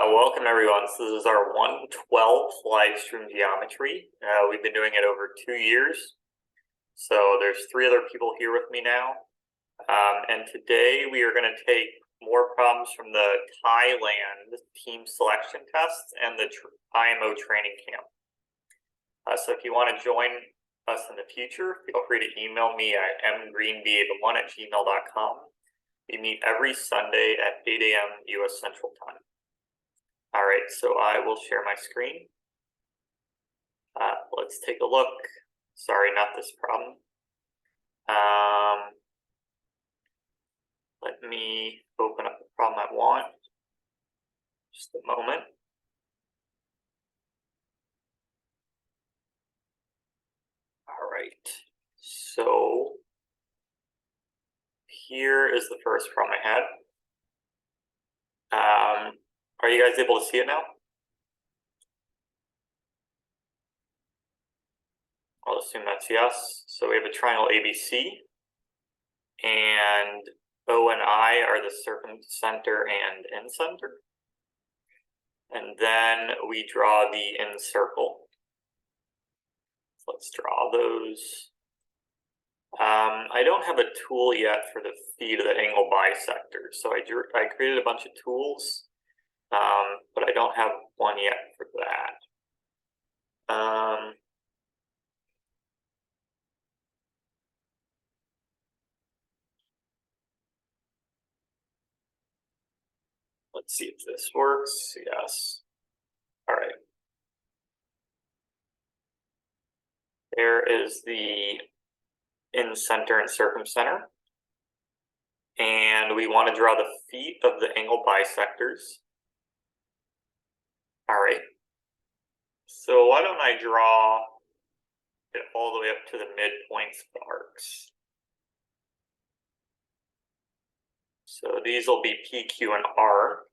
Welcome everyone. So this is our 112th live stream geometry. We've been doing it over 2 years. So there's 3 other people here with me now. And today we are going to take more problems from the Thailand Team Selection Test and the IMO training camp. So if you want to join us in the future, feel free to email me at mgreenb1@gmail.com. We meet every Sunday at 8 a.m. U.S. Central Time. All right, so I will share my screen. Let's take a look. Sorry, not this problem. Let me open up the problem I want. Just a moment. All right, so here is the first problem I had. Are you guys able to see it now? I'll assume that's yes. So we have a triangle ABC, and O and I are the circumcenter and incenter. And then we draw the incircle. So let's draw those. I don't have a tool yet for the feet of the angle bisector. So I created a bunch of tools, but I don't have one yet for that. Let's see if this works. Yes. All right. There is the incenter and circumcenter. And we want to draw the feet of the angle bisectors. All right. So why don't I draw it all the way up to the midpoints of the arcs? So these will be P, Q, and R.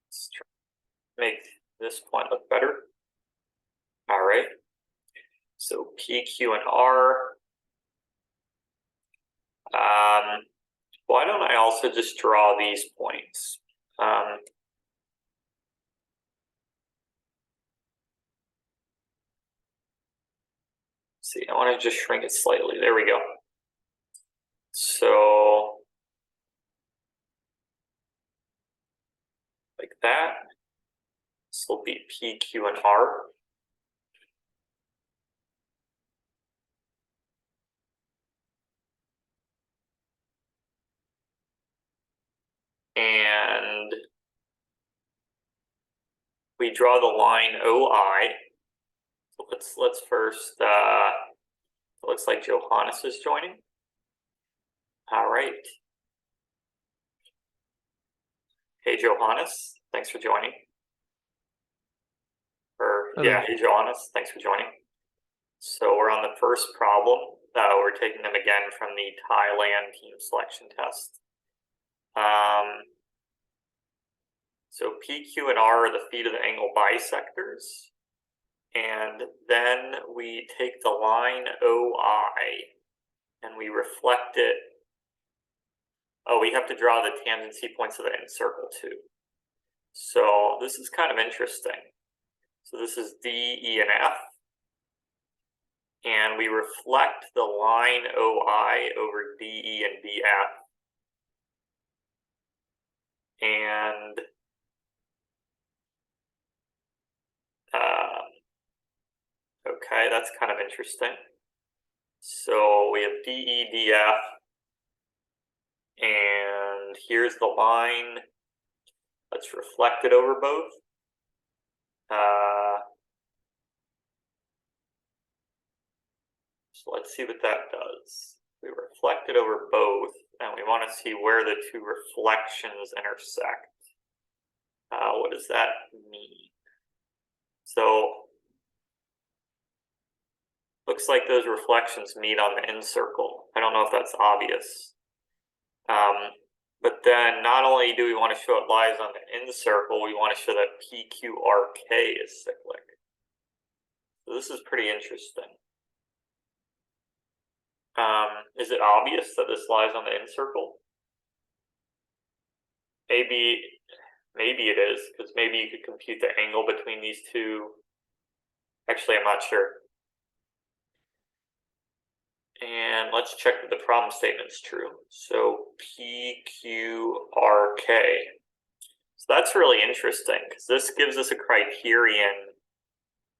Let's try to make this point look better. All right. So P, Q, and R. Why don't I also just draw these points? See, I want to just shrink it slightly. There we go. So like that. This will be P, Q, and R. And we draw the line OI. So let's first. It looks like Johannes is joining. All right. Hey Johannes, thanks for joining. Yeah, hey Johannes, thanks for joining. So we're on the first problem. We're taking them again from the Thailand Team Selection Test. So P, Q, and R are the feet of the angle bisectors. And then we take the line OI and we reflect it. Oh, we have to draw the tangency points of the incircle too. So this is kind of interesting. So this is D, E, and F. And we reflect the line OI over DE and DF. And okay, that's kind of interesting. So we have DE, DF. And here's the line. Let's reflect it over both. So let's see what that does. We reflect it over both, and we want to see where the two reflections intersect. What does that mean? So looks like those reflections meet on the incircle. I don't know if that's obvious. But then not only do we want to show it lies on the incircle, we want to show that PQRK is cyclic. So this is pretty interesting. Is it obvious that this lies on the end circle? Maybe it is, because maybe you could compute the angle between these two. Actually, I'm not sure. And let's check that the problem statement's true. So PQRK. So that's really interesting, because this gives us a criterion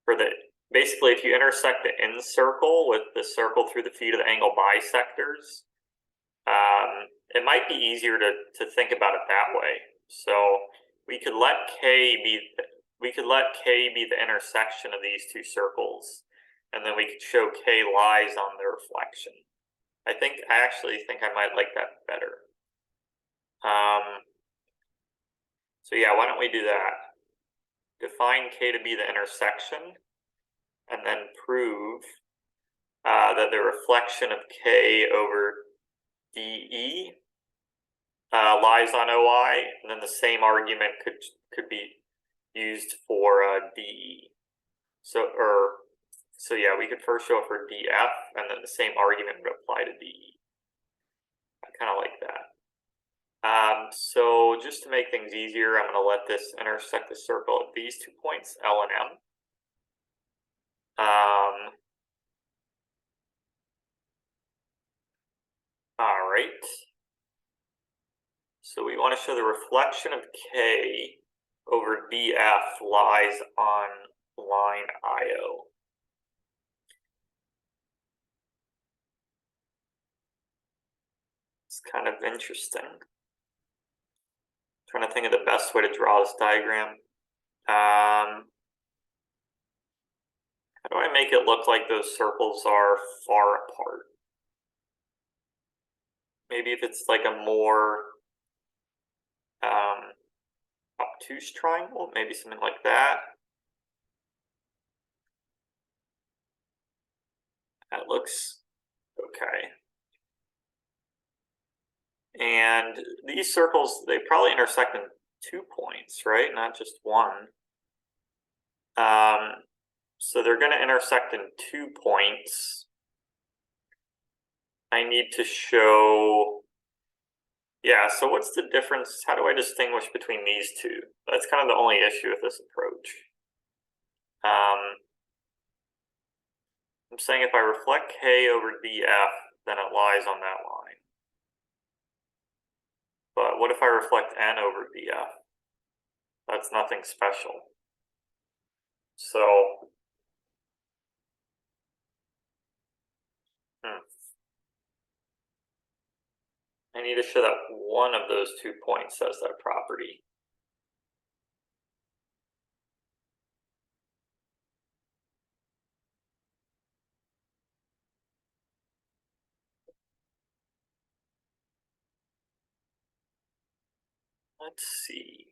for the, basically if you intersect the end circle with the circle through the feet of the angle bisectors, it might be easier to think about it that way. So we could let K be the intersection of these two circles, and then we could show K lies on the reflection. I actually think I might like that better. So yeah, why don't we do that? Define K to be the intersection, and then prove that the reflection of K over DE lies on OI, and then the same argument could be used for DE. So yeah, we could first show it for DF, and then the same argument would apply to DE. I kind of like that. So just to make things easier, I'm going to let this intersect the circle at these 2 points, L and M. All right. So we want to show the reflection of K over DF lies on line IO. It's kind of interesting. I'm trying to think of the best way to draw this diagram. How do I make it look like those circles are far apart? Maybe if it's like a more obtuse triangle, maybe something like that. That looks okay. And these circles, they probably intersect in 2 points, right? Not just one. So they're going to intersect in 2 points. I need to show, yeah, so what's the difference? How do I distinguish between these two? That's kind of the only issue with this approach. I'm saying if I reflect K over DF, then it lies on that line. But what if I reflect N over DF? That's nothing special. So, I need to show that one of those 2 points has that property. Let's see.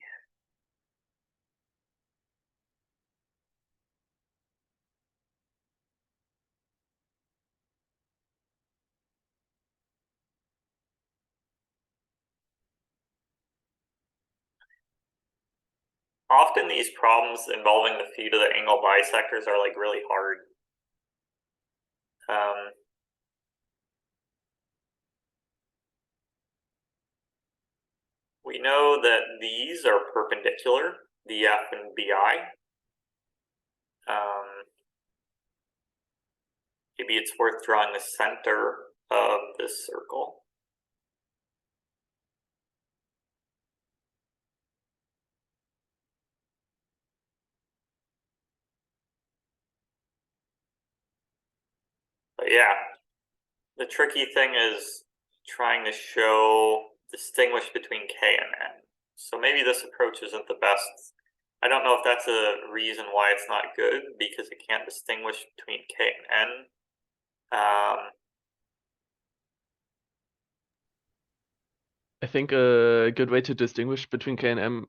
Often these problems involving the feet of the angle bisectors are like really hard. We know that these are perpendicular, DF and BI. Maybe it's worth drawing the center of this circle. But yeah, the tricky thing is trying to distinguish between K and N. So maybe this approach isn't the best. I don't know if that's a reason why it's not good, because it can't distinguish between K and N. I think a good way to distinguish between K and N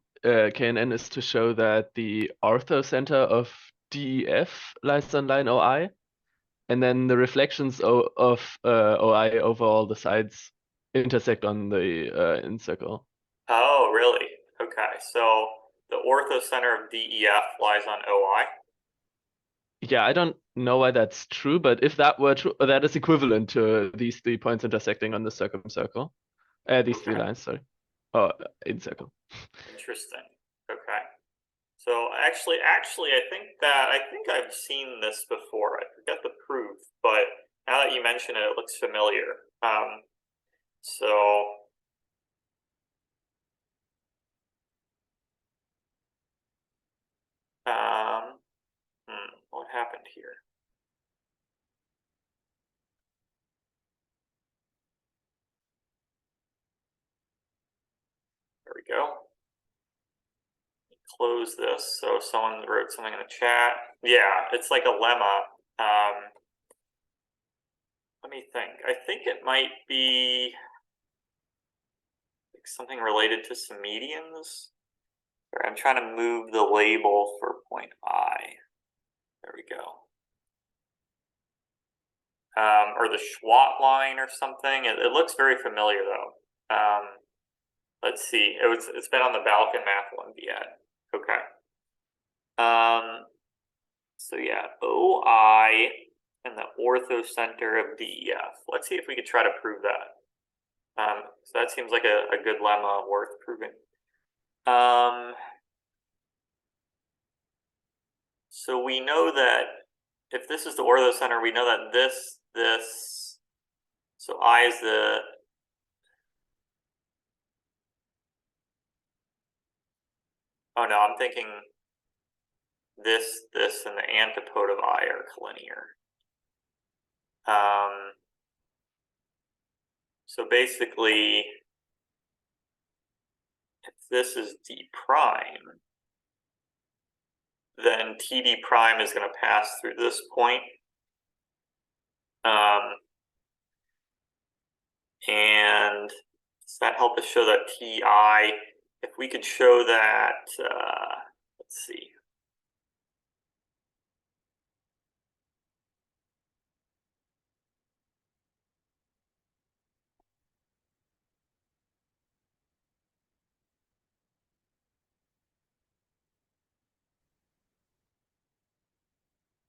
is to show that the orthocenter of DEF lies on line OI, and then the reflections of OI over all the sides intersect on the end circle. Oh, really? Okay, so the orthocenter of DEF lies on OI? Yeah, I don't know why that's true, but if that were true, that is equivalent to these 3 points intersecting on the circumcircle. These 3 Okay. lines, sorry. Oh, in circle. Interesting. Okay. So actually, I think I've seen this before. I forget the proof, but now that you mention it, it looks familiar. So what happened here? There we go. Close this. So someone wrote something in the chat. Yeah, it's like a lemma. Let me think. I think it might be like something related to symmedians. I'm trying to move the label for point I. There we go. Or the Schwatt line or something. It looks very familiar though. Let's see. It's been on the Balkan Math Olympiad. Okay. So yeah, OI and the orthocenter of DEF. Let's see if we could try to prove that. So that seems like a good lemma worth proving. So we know that if this is the orthocenter, we know that this, so I is the, oh no, I'm thinking this, and the antipode of I are collinear. So basically, if this is D prime, then TD prime is going to pass through this point. And does that help us show that TI? If we could show that, let's see.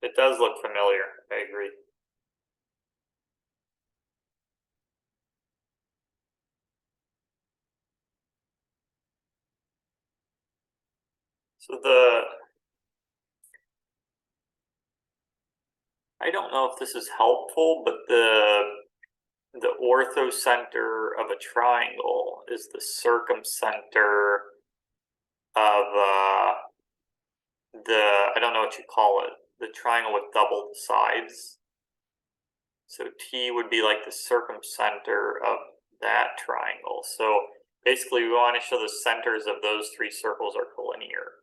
It does look familiar. I agree. So I don't know if this is helpful, but the orthocenter of a triangle is the circumcenter of I don't know what you call it, the triangle with double sides. So T would be like the circumcenter of that triangle. So basically we want to show the centers of those 3 circles are collinear.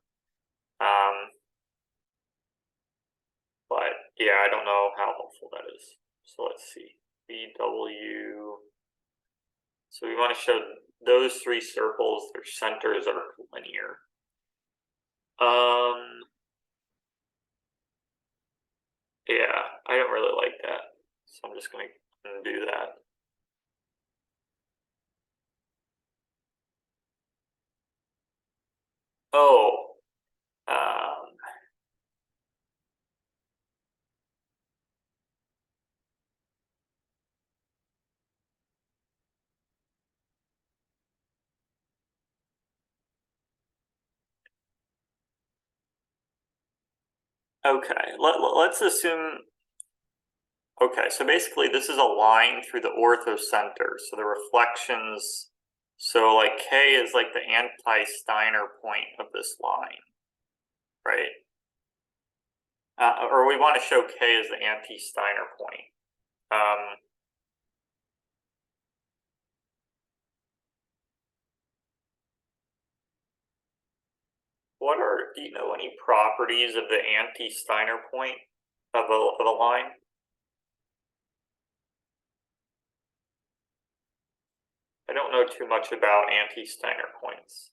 But yeah, I don't know how helpful that is. So let's see. BW. So we want to show those 3 circles, their centers are collinear. Yeah, I don't really like that. So I'm just going to undo that. Oh, okay, let's assume, okay, so basically this is a line through the orthocenter. So the reflections, so like K is like the anti-Steiner point of this line, right? Or we want to show K as the anti-Steiner point. Do you know any properties of the anti-Steiner point of a line? I don't know too much about anti-Steiner points.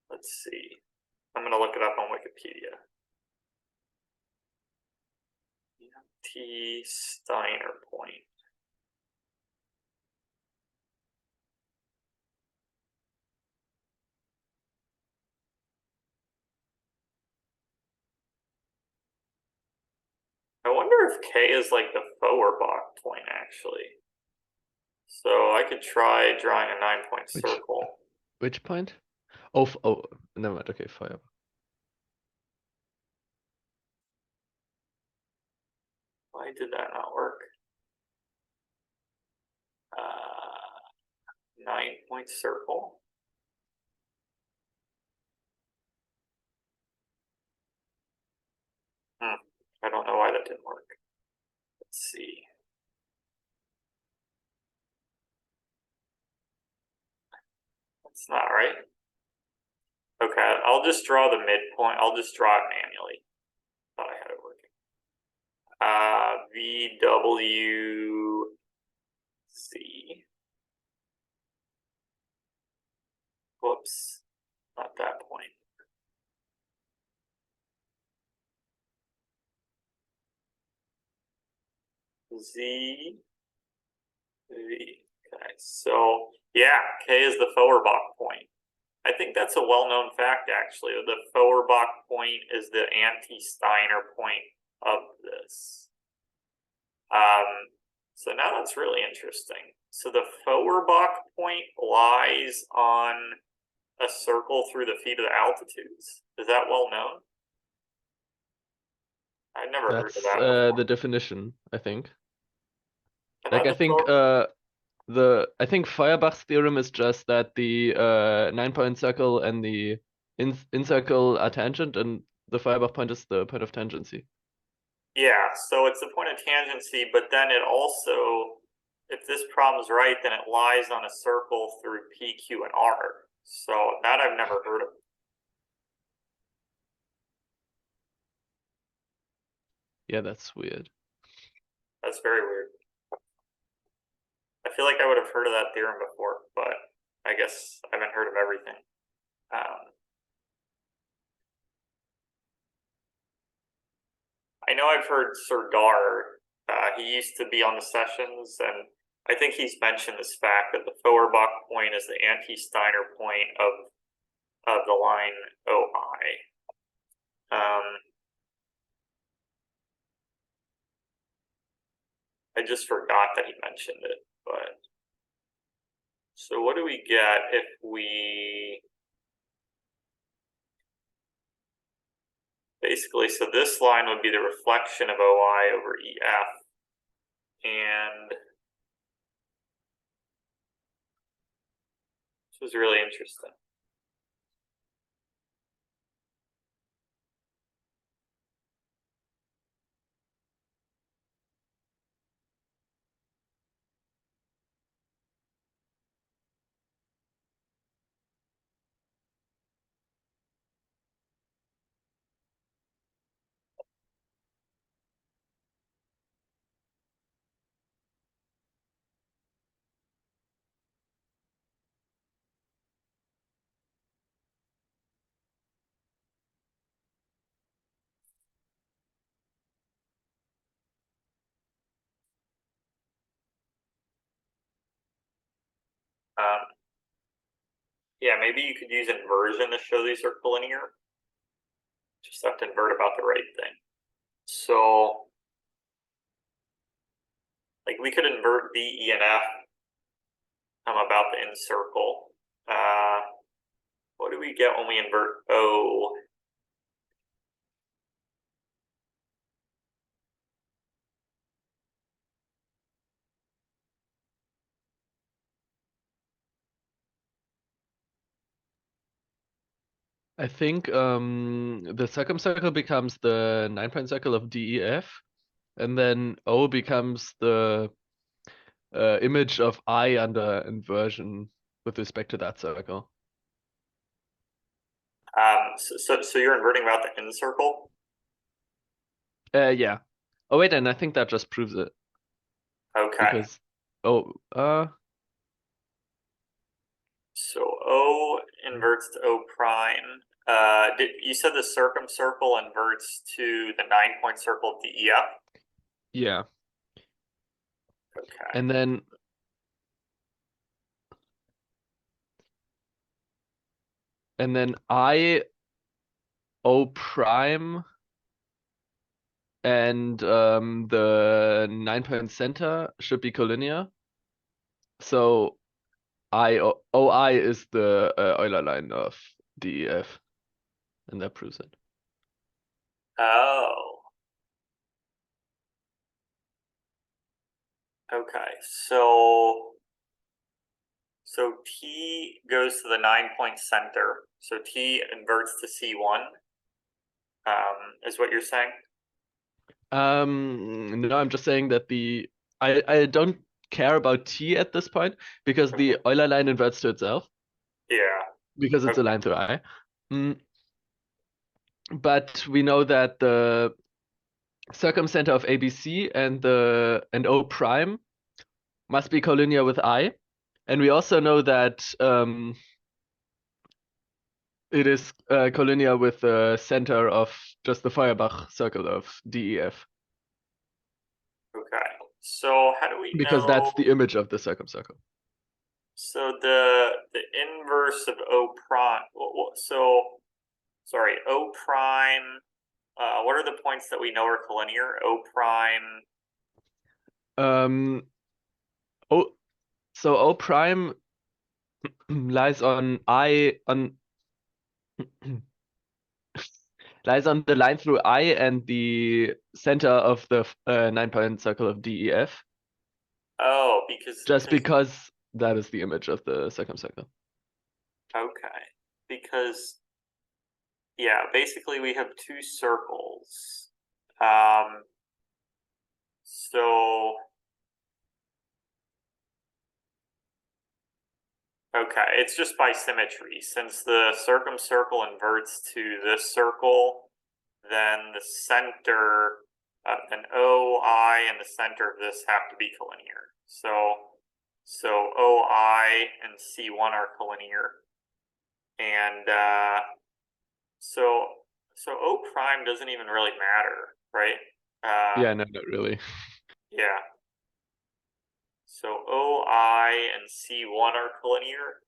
Let's see. I'm going to look it up on Wikipedia. Anti-Steiner point. I wonder if K is like the Feurbach point, actually. So I could try drawing a 9-point circle. Which point? Oh, never mind. Okay, Feuerbach. Why did that not work? 9-point circle. I don't know why that didn't work. Let's see. That's not right. Okay, I'll just draw the midpoint. I'll just draw it manually. Thought I had it working. VWC. Whoops, not that point. Z. V. Okay, so yeah, K is the Feuerbach point. I think that's a well-known fact, actually. The Feuerbach point is the anti-Steiner point of this. So now that's really interesting. So the Feuerbach point lies on a circle through the feet of the altitudes. Is that well known? I've never heard of That's that before. the definition, I think. Can Like, I just think throw- I think Feuerbach's theorem is just that the 9-point circle and the incircle are tangent, and the Feuerbach point is the point of tangency. Yeah, so it's the point of tangency, but then it also, if this problem's right, then it lies on a circle through P, Q, and R. So that I've never heard of. Yeah, that's weird. That's very weird. I feel like I would have heard of that theorem before, but I guess I haven't heard of everything. I know I've heard Serdar. He used to be on the sessions, and I think he's mentioned this fact that the Feuerbach point is the anti-Steiner point of the line OI. I just forgot that he mentioned it, but so what do we get if we basically, so this line would be the reflection of OI over EF, and this was really interesting. Yeah, maybe you could use inversion to show these are collinear. Just have to invert about the right thing. So, like we could invert D, E, and F about the incircle. What do we get when we invert O? I think the circumcircle becomes the 9-point circle of DEF, and then O becomes the image of I under inversion with respect to that circle. So you're inverting about the incircle? Yeah. Oh wait, and I think that just proves it. Okay. Because So O inverts to O prime. You said the circumcircle inverts to the 9-point circle DEF? yeah. Okay. And then I O prime and the 9-point center should be collinear. So OI is the Euler line of DEF, and that proves it. Oh. Okay, so T goes to the 9-point center. So T inverts to C1, is what you're saying? No, I'm just saying that I don't care about T at this point because the Euler line inverts to itself Yeah. because it's a line through I. But we know that the circumcenter of ABC and O prime must be collinear with I, and we also know that it is collinear with the center of just the Feuerbach circle of DEF. Okay. So how do we Because know? that's the image of the circumcircle. So the inverse of O prime. So sorry, O prime. What are the points that we know are collinear? O prime. So O prime lies on lies on the line through I and the center of the 9-point circle of DEF. Oh, because that is the image of the circumcircle. Okay, because yeah, basically we have two circles. So okay, it's just by symmetry. Since the circumcircle inverts to this circle, then the center, then OI and the center of this have to be collinear. So OI and C1 are collinear, and so O prime doesn't even really matter, right? Yeah, no, not really. Yeah. So OI and C1 are collinear.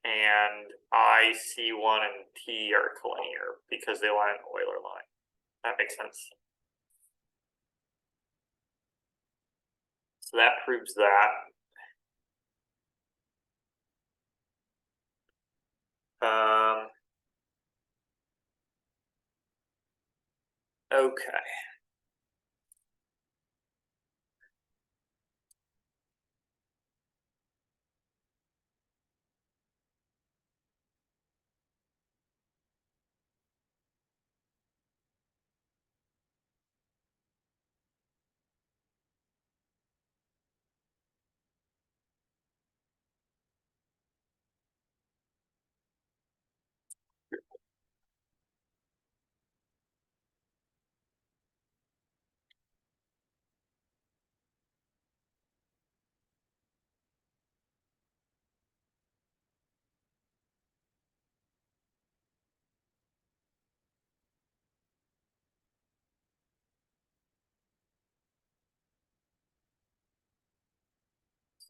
And I, C1, and T are collinear because they lie on the Euler line. That makes sense. So that proves that. Okay.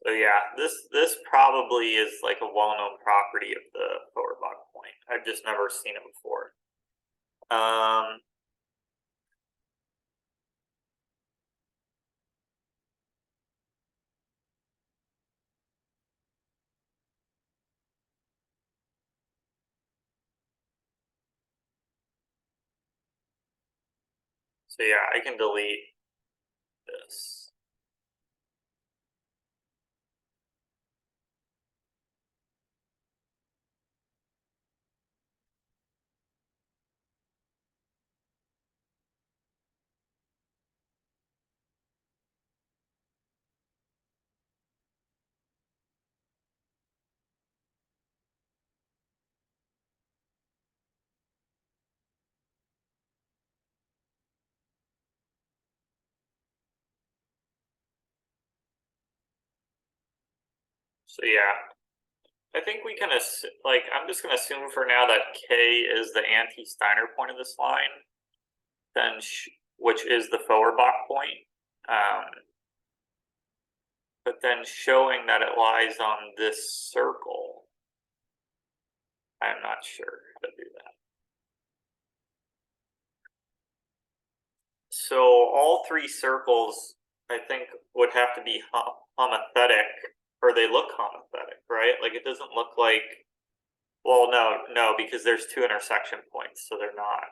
So yeah, this probably is like a well-known property of the Feuerbach point. I've just never seen it before. So yeah, I can delete this. So yeah, I think we can like I'm just gonna assume for now that K is the anti-Steiner point of this line, then which is the Feuerbach point. But then showing that it lies on this circle, I'm not sure how to do that. So all three circles, I think, would have to be homothetic, or they look homothetic, right? Like it doesn't look like, well, no, because there's two intersection points, so they're not.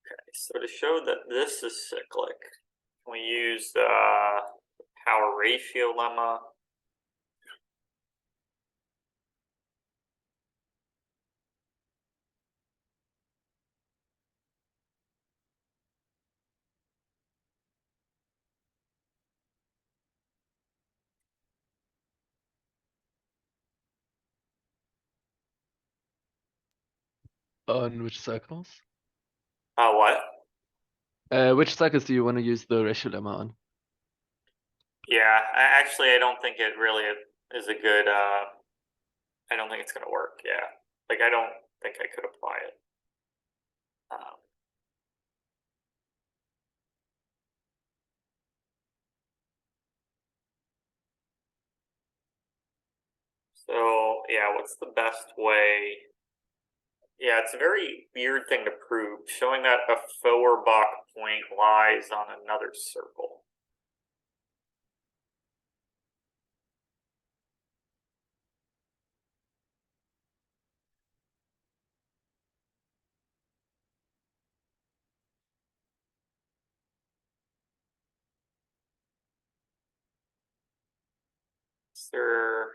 Okay, so to show that this is cyclic, we use the power ratio lemma. On which circles? What? Which circles do you want to use the ratio lemma on? Yeah, I don't think it really is a good, I don't think it's going to work, yeah. Like, I don't think I could apply it. So, yeah, what's the best way? Yeah, it's a very weird thing to prove, showing that a Feurbach point lies on another circle. Is there...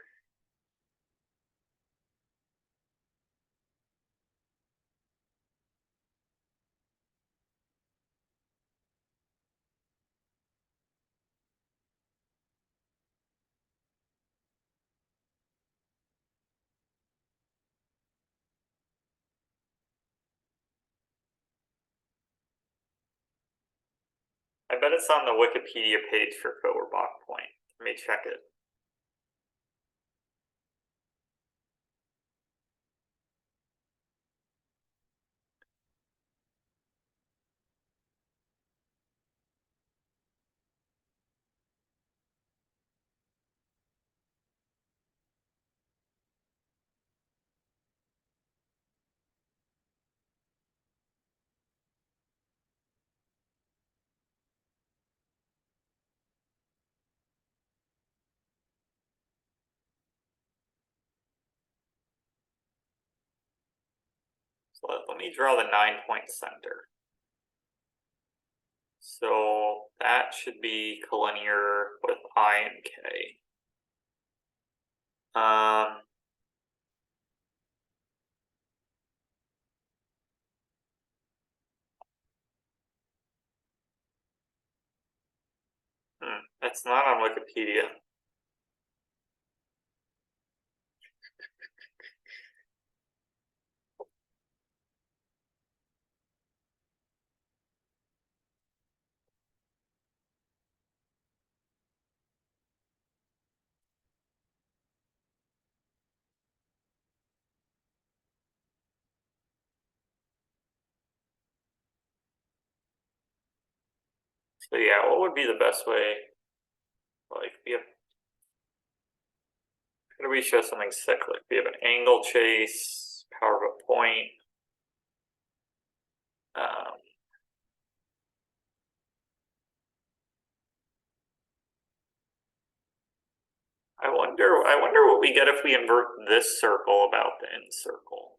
I bet it's on the Wikipedia page for Feuerbach point. Let me check it. So let me draw the 9-point center. So that should be collinear with I and K. It's not on Wikipedia. So yeah, what would be the best way? Like we have, how do we show something cyclic? We have an angle chase, power of a point. I wonder what we get if we invert this circle about the end circle.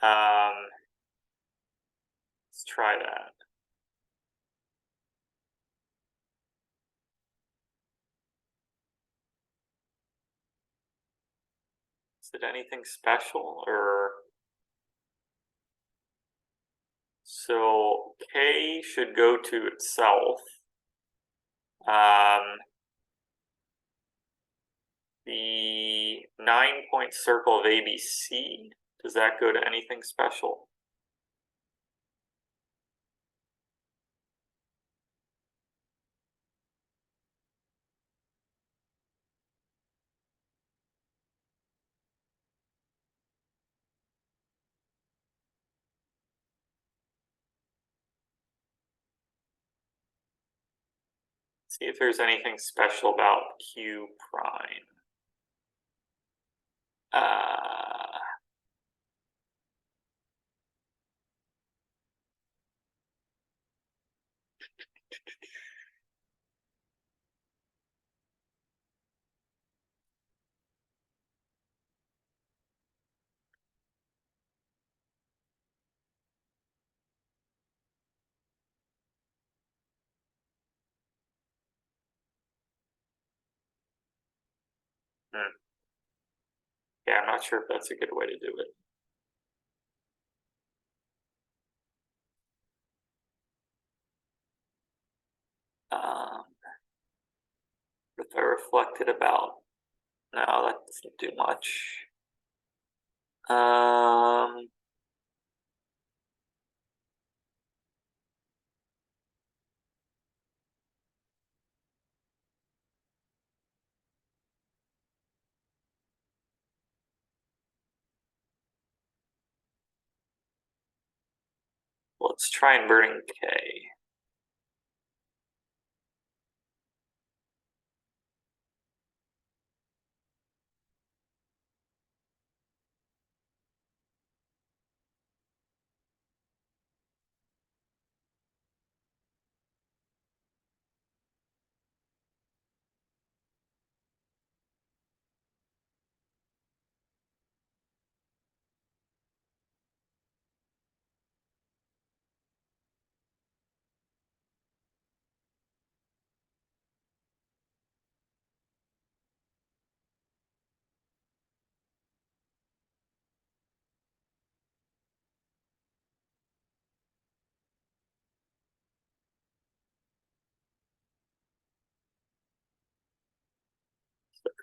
Let's try that. Is it anything special or? So K should go to itself. The 9-point circle of ABC, does that go to anything special? See if there's anything special about Q prime. Yeah, I'm not sure if that's a good way to do it. If I reflected about, no, that doesn't do much. Let's try inverting K.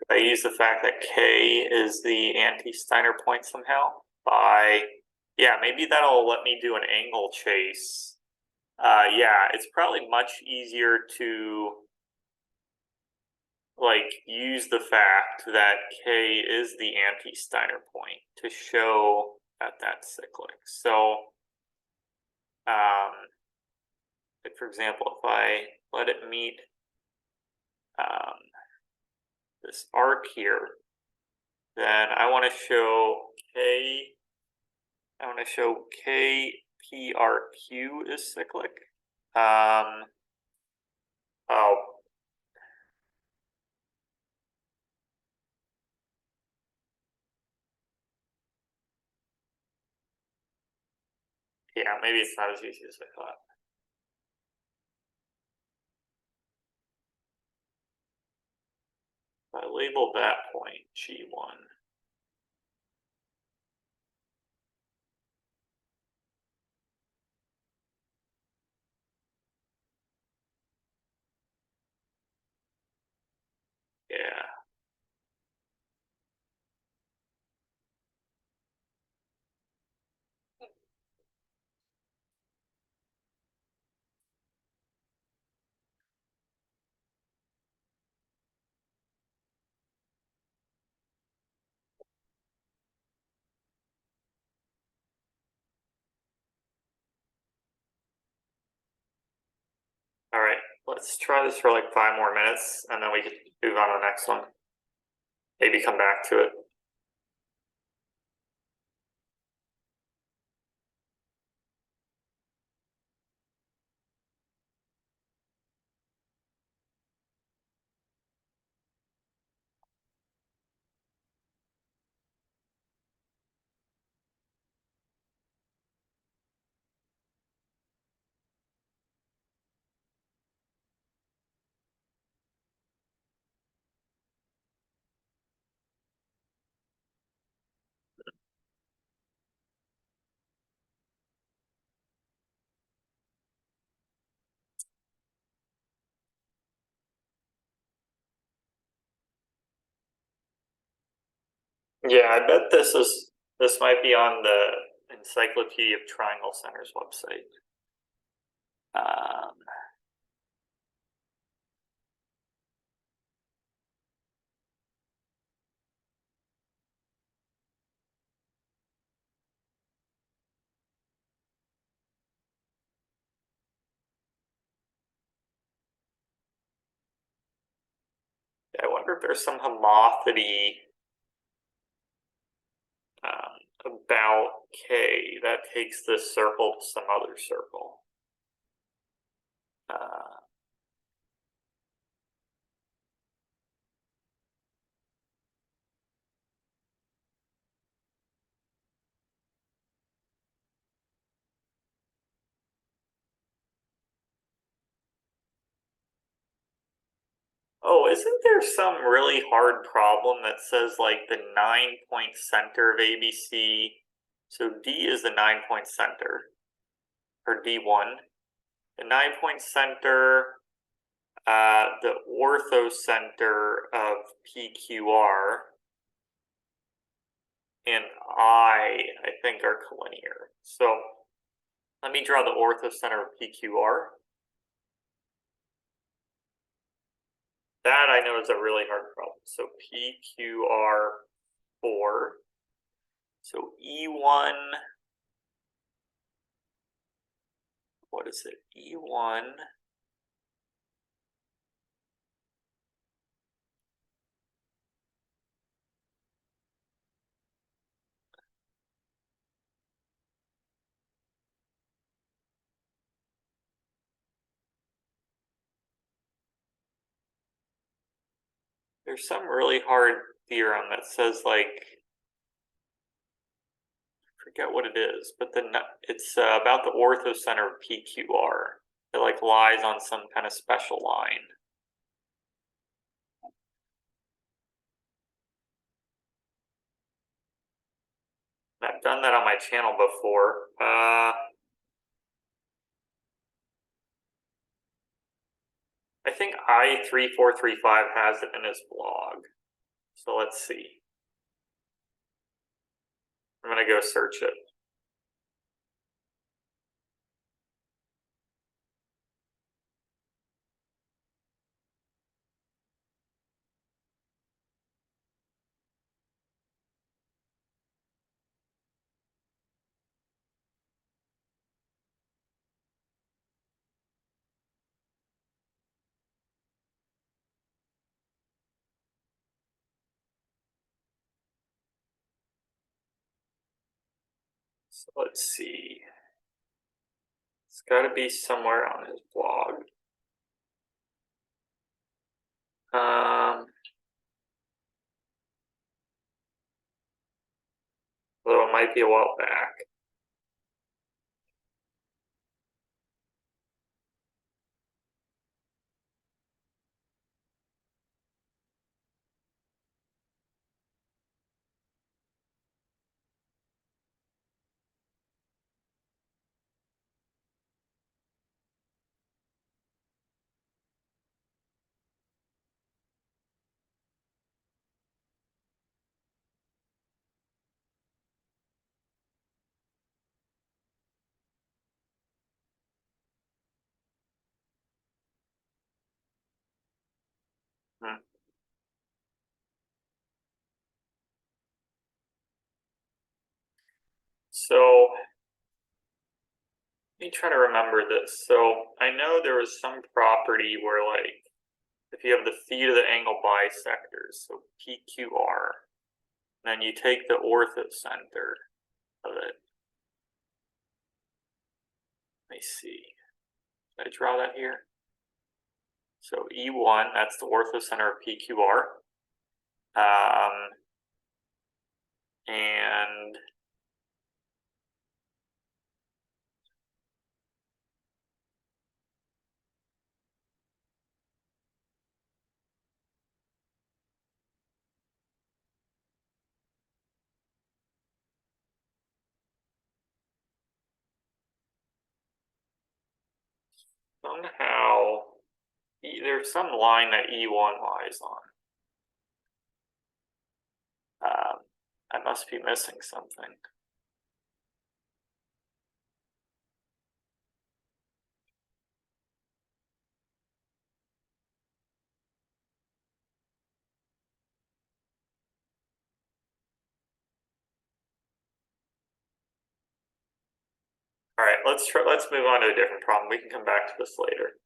I use the fact that K is the anti-Steiner point somehow by, yeah, maybe that'll let me do an angle chase. Yeah, it's probably much easier to like use the fact that K is the anti-Steiner point to show that that's cyclic. So, like for example, if I let it meet this arc here, then I want to show K PRQ is cyclic. Oh, yeah, maybe it's not as easy as I thought. I label that point G1. Yeah. All right, let's try this for like 5 more minutes and then we can move on to the next one. Maybe come back to it. Yeah, I bet this might be on the Encyclopedia of Triangle Centers website. wonder if there's some homothency about K that takes this circle to some other circle. Oh, isn't there some really hard problem that says like the 9-point center of ABC? So D is the 9-point center, or D1. The 9-point center, the orthocenter of PQR, and I think are collinear. So let me draw the orthocenter of PQR. That I know is a really hard problem. So PQR4. So E1, what is it? E1 there's some really hard theorem that says like, I forget what it is, but it's about the orthocenter of PQR. It like lies on some kind of special line. I've done that on my channel before. I think I3435 has it in his blog. So let's see. I'm gonna go search it. So let's see. It's got to be somewhere on his blog. Although it might be a while back. So let me try to remember this. So I know there was some property where like if you have the theta of the angle bisectors, so PQR, then you take the orthocenter of it. Let me see. Did I draw that here? So E1, that's the orthocenter of PQR. And somehow there's some line that E1 lies on. I must be missing something. All right, let's move on to a different problem. We can come back to this later.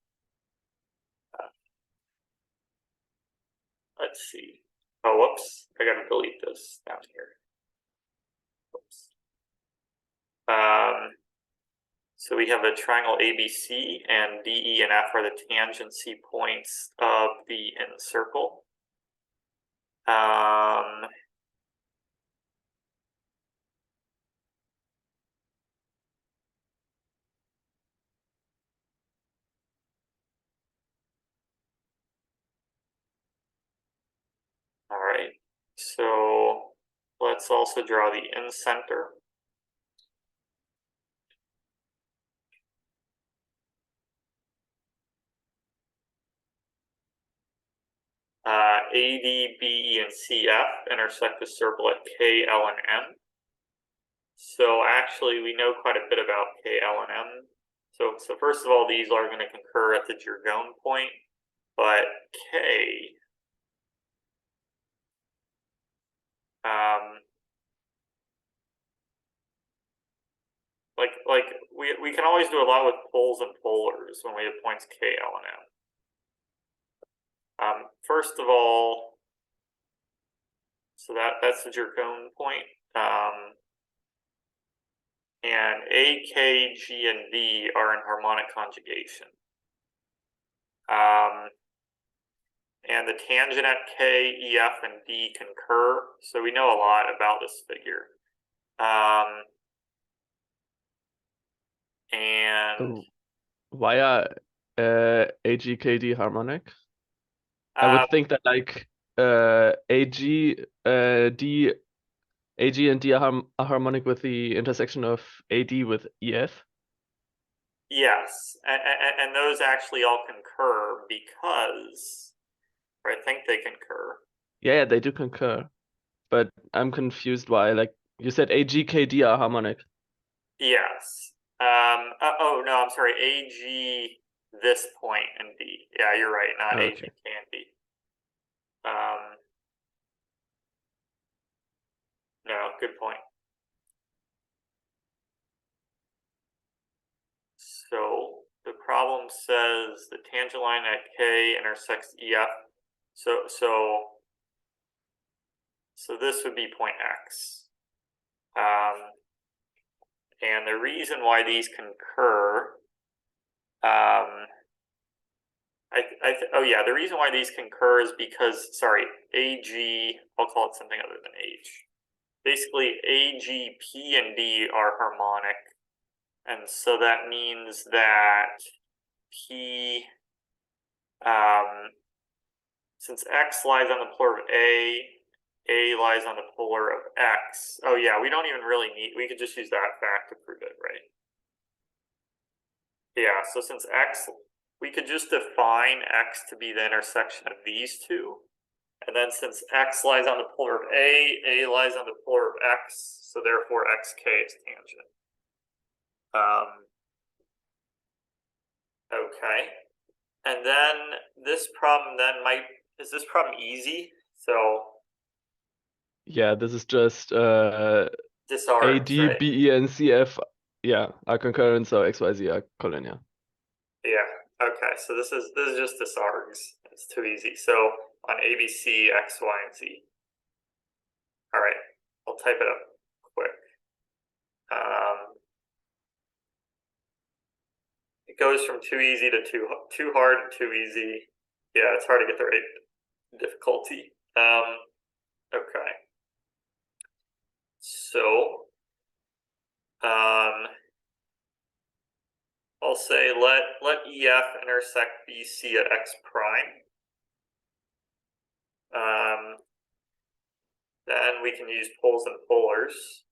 let's see. Oh, whoops, I gotta delete this down here. Whoops. So we have a triangle ABC, and DE and F are the tangency points of the incircle. All right, so let's also draw the incenter. AD, BE, and CF intersect the circle at K, L, and M. So actually, we know quite a bit about K, L, and M. So first of all, these are going to concur at the Gergonne point, but K, like we can always do a lot with poles and polars when we have points K, L, and M. First of all, so that's the Gergonne point. And A, K, G, and D are in harmonic conjugation. And the tangent at K, E, F, and D concur, so we know a lot about this figure. And why are AG, KD harmonic? I would think that like AG, D, AG and D are harmonic with the intersection of AD with EF. Yes, and those actually all concur because, or I think they concur. Yeah, they do concur, but I'm confused why. Like you said, AG, KD are harmonic. Yes. Oh no, I'm sorry. AG this point and D. Yeah, you're right. Not Okay. AG, K, and D. No, good point. So the problem says the tangent line at K intersects EF. So this would be point X. And the reason why these concur, oh yeah, the reason why these concur is because, sorry, AG, I'll call it something other than H. Basically, AG, P, and D are harmonic. And so that means that P, since X lies on the polar of A lies on the polar of X. Oh yeah, we don't even really need, we could just use that fact to prove it, right? Yeah, so since X, we could just define X to be the intersection of these two. And then since X lies on the polar of A lies on the polar of X, so therefore XK is tangent. Okay. And then this problem then is this problem easy? So yeah, this is just disargs, AD, right? BE, and CF, yeah, are concurrent, so XYZ are collinear. Yeah. Okay. So this is just disargs. It's too easy. So on ABC, X, Y, and Z. All right. I'll type it up quick. It goes from too easy to too hard and too easy. Yeah, it's hard to get the right difficulty. Okay. So I'll say let EF intersect BC at X prime. Then we can use poles and polars.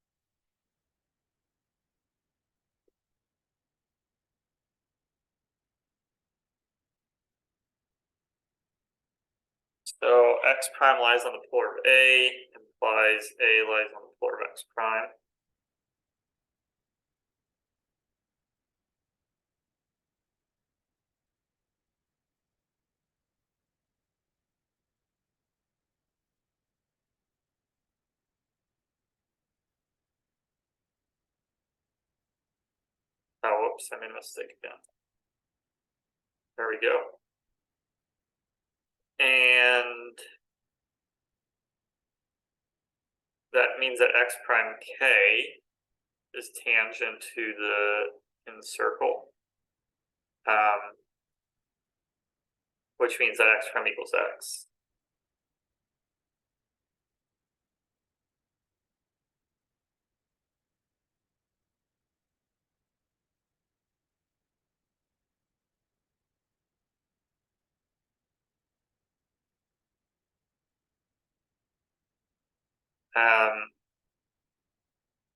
So X prime lies on the polar of A, implies A lies on the polar of X prime. Oh, whoops, I made a mistake again. There we go. And that means that x prime k is tangent to the encircle, which means that x prime equals x.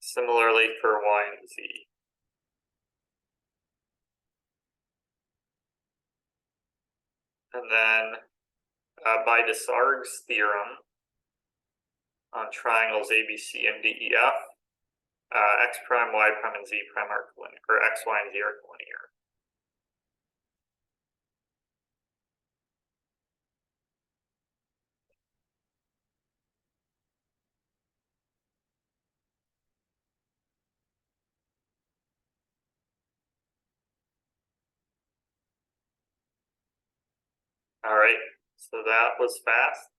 Similarly for y and z. And then by Desargues' theorem on triangles ABC and DEF, x prime, y prime, and z prime are collinear, or x, y, and z are collinear. All right, so that was fast.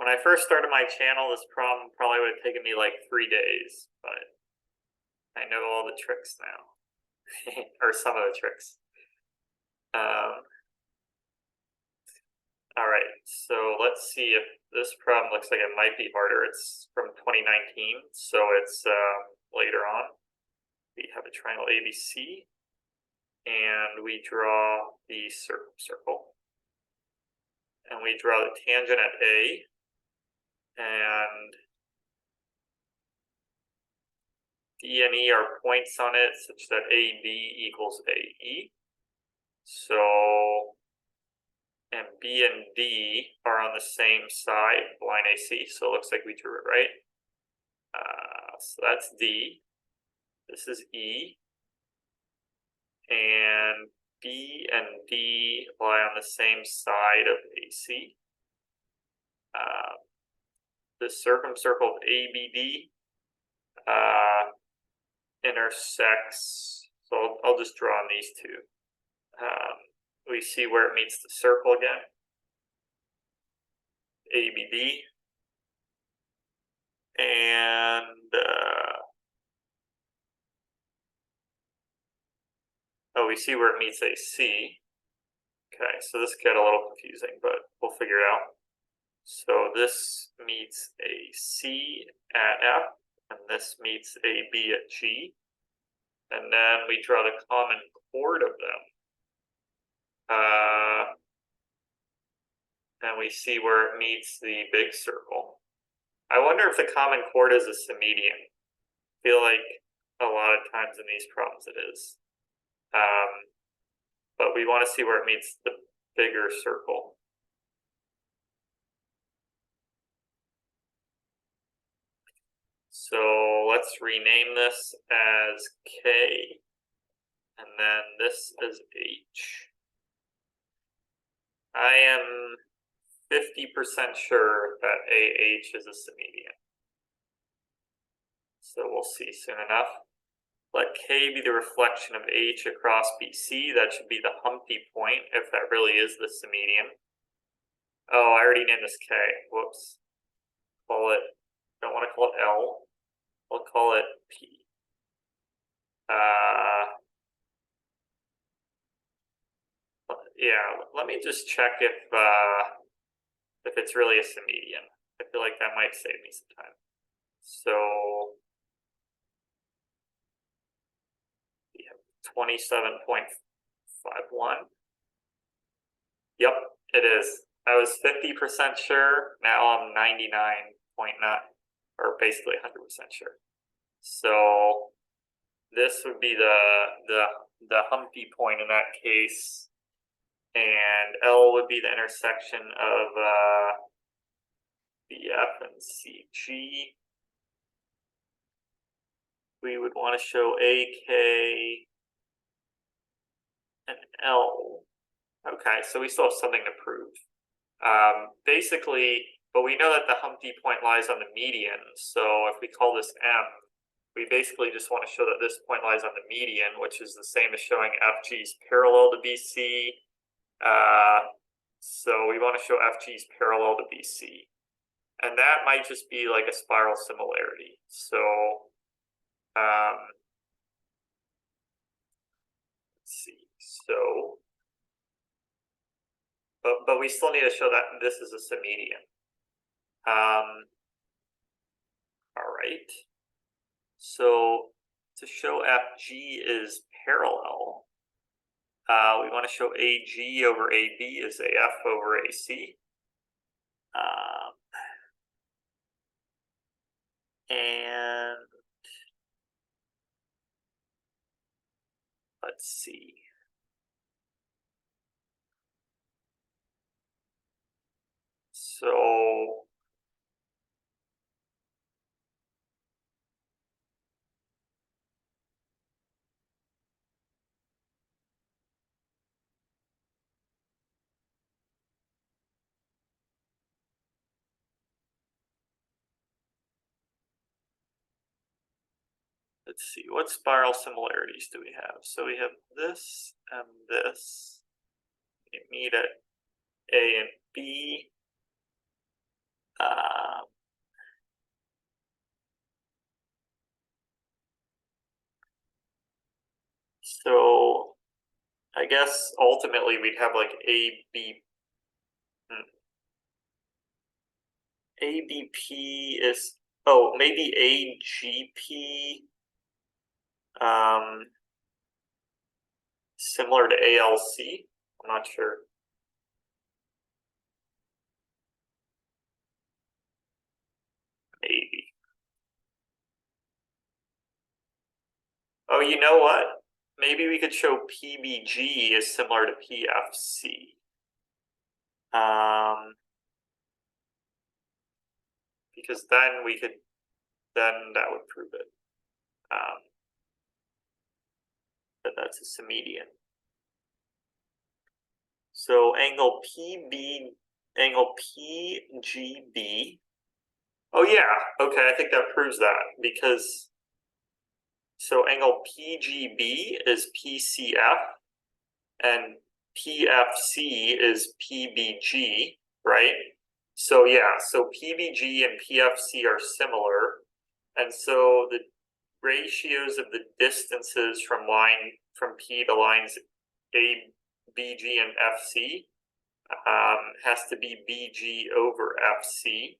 When I first started my channel, this problem probably would have taken me like 3 days, but I know all the tricks now, or some of the tricks. All right, so let's see if this problem looks like it might be harder. It's from 2019, so it's later on. We have a triangle ABC, and we draw the circle. And we draw the tangent at A, and D and E are points on it such that AB equals AE. So, and B and D are on the same side, line AC, so it looks like we drew it right. So that's D. This is E. And B and D lie on the same side of AC. The circumcircle of ABD intersects, so I'll just draw on these two. We see where it meets the circle again, ABD, and we see where it meets AC. Okay, so this got a little confusing, but we'll figure it out. So this meets AC at F, and this meets AB at G. And then we draw the common chord of them. And we see where it meets the big circle. I wonder if the common chord is a symmedian. I feel like a lot of times in these problems it is. But we want to see where it meets the bigger circle. So let's rename this as K, and then this is H. I am 50% sure that AH is a symmedian. So we'll see soon enough. Let K be the reflection of H across BC. That should be the Humpty point, if that really is the symmedian. Oh, I already named this K. Whoops. Call it, don't want to call it L. We'll call it P. Yeah, let me just check if it's really a symmedian. I feel like that might save me some time. So we have 27.51. Yep, it is. I was 50% sure. Now I'm 99.9, or basically 100% sure. So this would be the Humpty point in that case, and L would be the intersection of BF and CG. We would want to show AK and L. Okay, so we still have something to prove. Basically, but we know that the Humpty point lies on the median. So if we call this M, we basically just want to show that this point lies on the median, which is the same as showing FG is parallel to BC. So we want to show FG is parallel to BC. And that might just be like a spiral similarity. So let's see. So but we still need to show that this is a symmedian. All right. So to show FG is parallel, we want to show AG over AB is AF over AC. And let's see. So let's see, what spiral similarities do we have? So we have this and this. We meet at A and B. So I guess ultimately we'd have like ABP is, oh, maybe AGP, similar to ALC. I'm not sure. Maybe. Oh, you know what? Maybe we could show PBG is similar to PFC. Because then we could, then that would prove it. That that's a symmedian. So angle PGB. Oh yeah, okay, I think that proves that because so angle PGB is PCF and PFC is PBG, right? So yeah, so PBG and PFC are similar. And so the ratios of the distances from P to lines A, BG, and FC has to be BG over FC.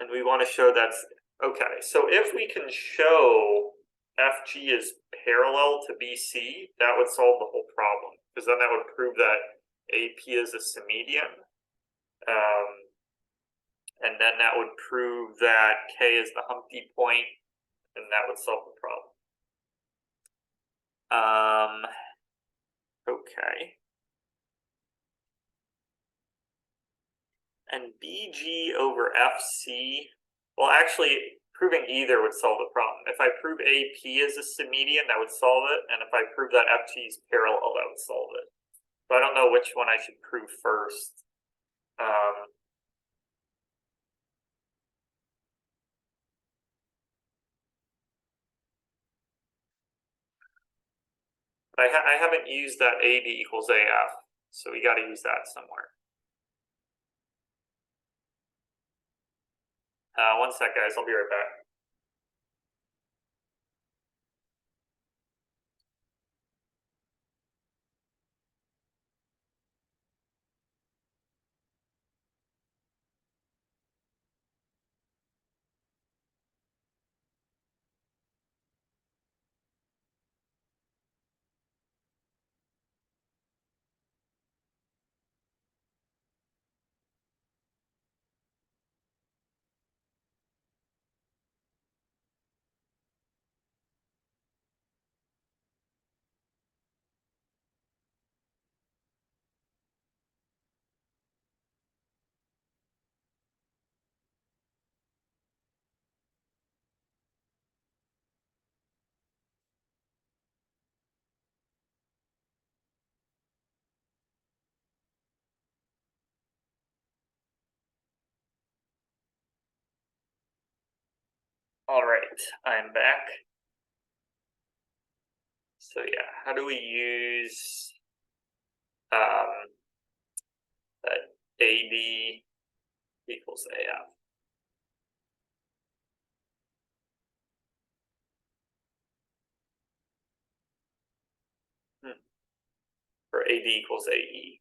And we want to show that's okay. So if we can show FG is parallel to BC, that would solve the whole problem because then that would prove that AP is a symmedian. And then that would prove that K is the Humpty point, and that would solve the problem. Okay. And BG over FC, well, actually, proving either would solve the problem. If I prove AP is a symmedian, that would solve it. And if I prove that FG is parallel, that would solve it. But I don't know which one I should prove first. I haven't used that AD equals AF, so we got to use that somewhere. One sec, guys. I'll be right back. All right, I'm back. So yeah, how do we use that AD equals AF? Or AD equals AE?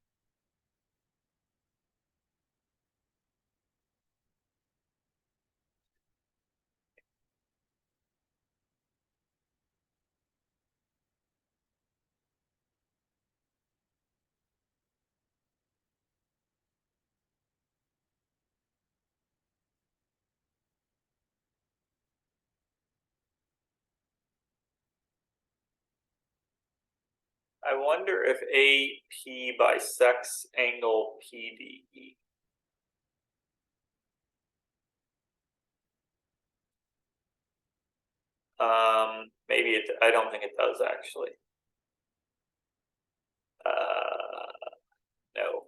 I wonder if AP bisects angle PDE. Maybe it. I don't think it does actually. No.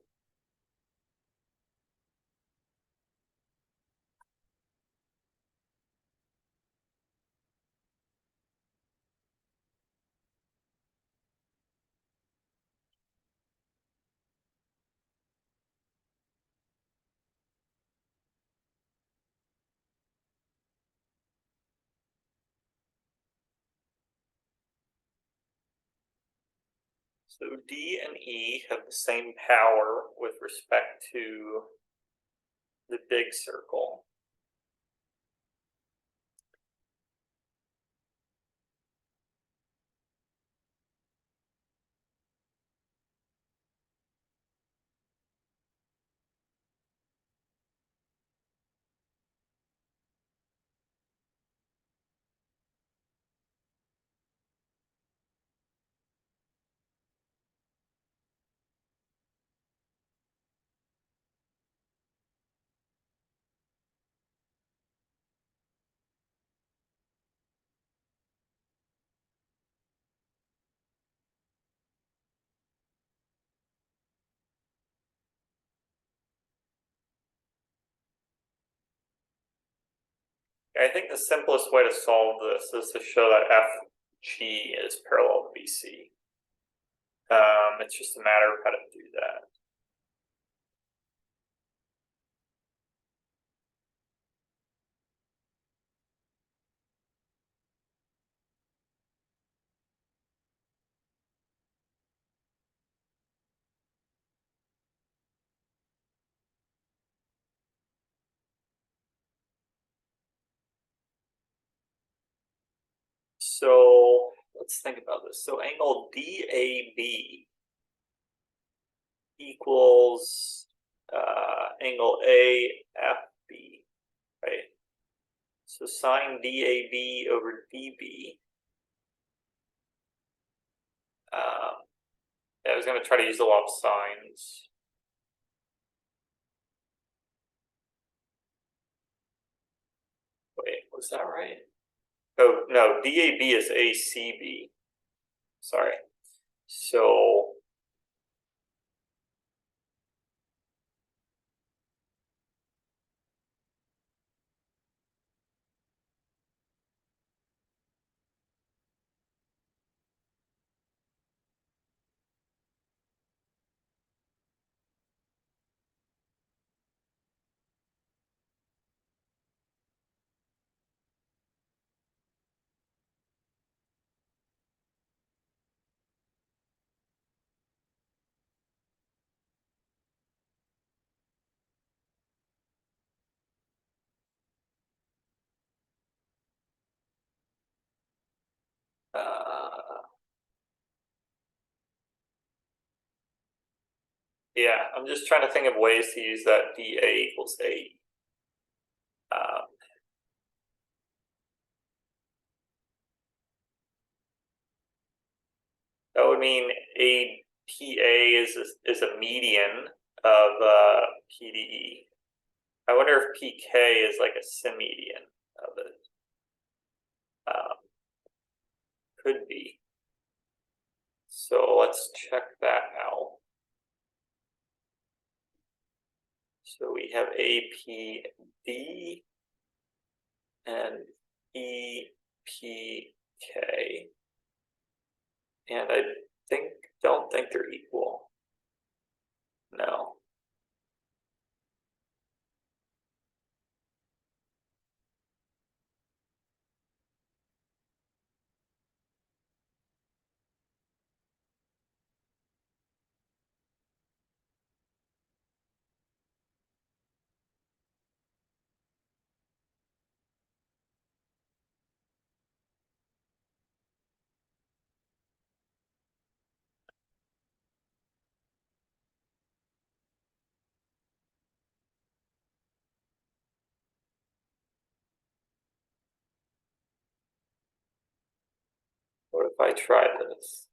So D and E have the same power with respect to the big circle. I think the simplest way to solve this is to show that FG is parallel to BC. It's just a matter of how to do that. So let's think about this. So angle DAB equals angle AFB, right? So sine DAB over DB. I was going to try to use the law of sines. Wait, was that right? Oh, no, DAB is ACB. Sorry. So yeah, I'm just trying to think of ways to use that dA equals A. That would mean a PA is a median of PDE. I wonder if PK is like a symmedian of it. Could be. So let's check that out. So we have APD and EPK. And I don't think they're equal. No. What if I try this?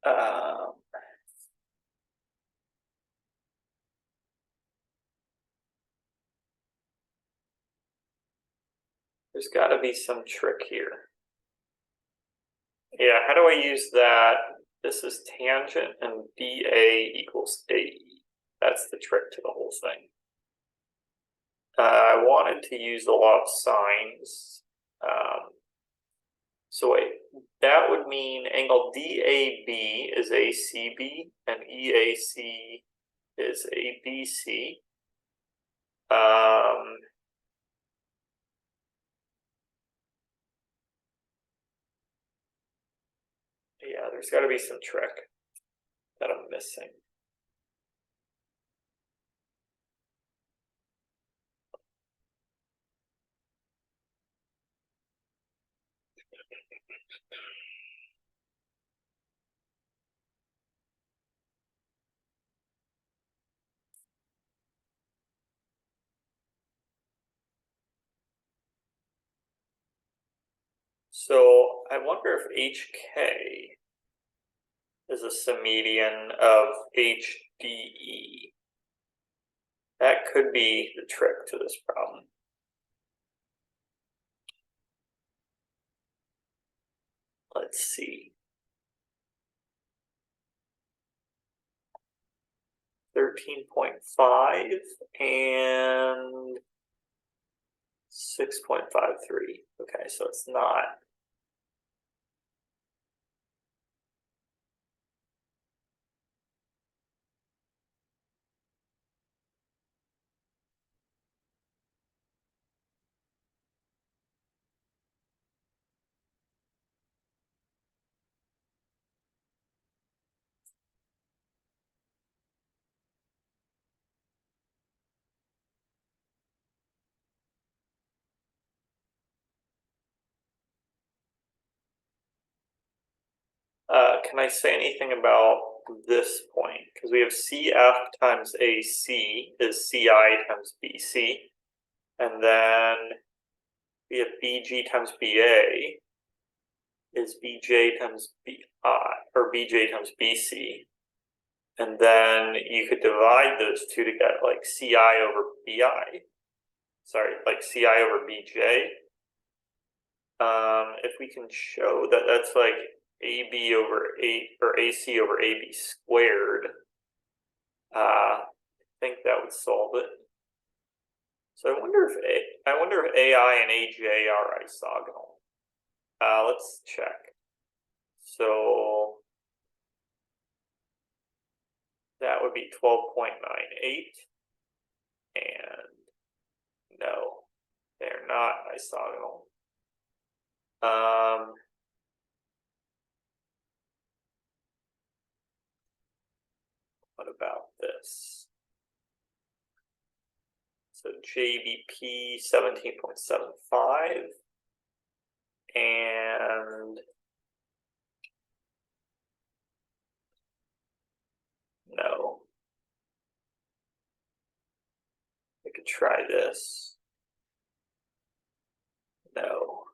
Um, there's got to be some trick here. Yeah, how do I use that? This is tangent and BA equals AE. That's the trick to the whole thing. I wanted to use a lot of signs. So wait, that would mean angle DAB is ACB and EAC is ABC. Yeah, there's got to be some trick that I'm missing. So I wonder if HK is a symmedian of HDE. That could be the trick to this problem. Let's see. 13.5 and 6.53. Okay, so it's not. Can I say anything about this point? Because we have CF times AC is CI times BC. And then we have BG times BA is BJ times BI, or BJ times BC. And then you could divide those two to get like CI over BI. Sorry, like CI over BJ. If we can show that that's like AB over A or AC over AB squared, I think that would solve it. So I wonder if AI and AJ are isogonal. Let's check. So that would be 12.98, and no, they're not isogonal. What about this? So JBP 17.75 and could try this. No.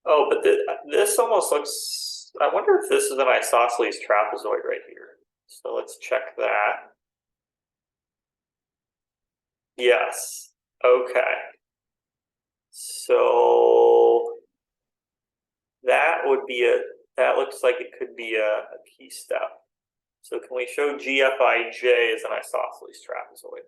Oh, but this almost looks, I wonder if this is an isosceles trapezoid right here. So let's check that. Yes. Okay. So that would be that looks like it could be a key step. So can we show GFIJ as an isosceles trapezoid?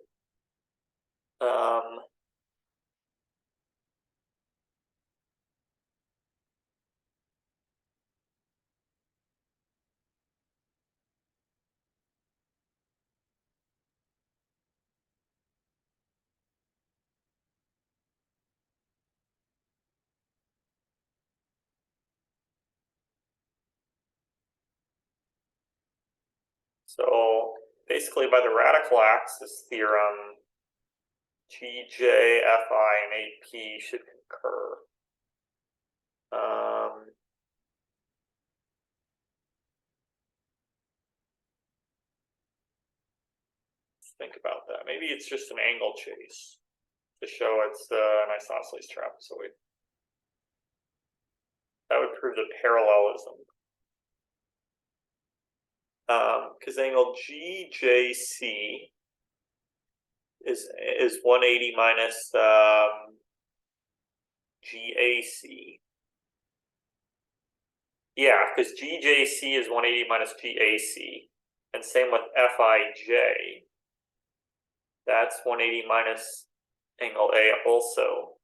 So basically by the radical axis theorem, GJ, FI, and AP should concur. Let's think about that. Maybe it's just an angle chase to show it's an isosceles trapezoid. That would prove the parallelism. Because angle GJC is 180 minus GAC. Yeah, because GJC is 180 minus GAC. And same with FIJ. That's 180 minus angle A also.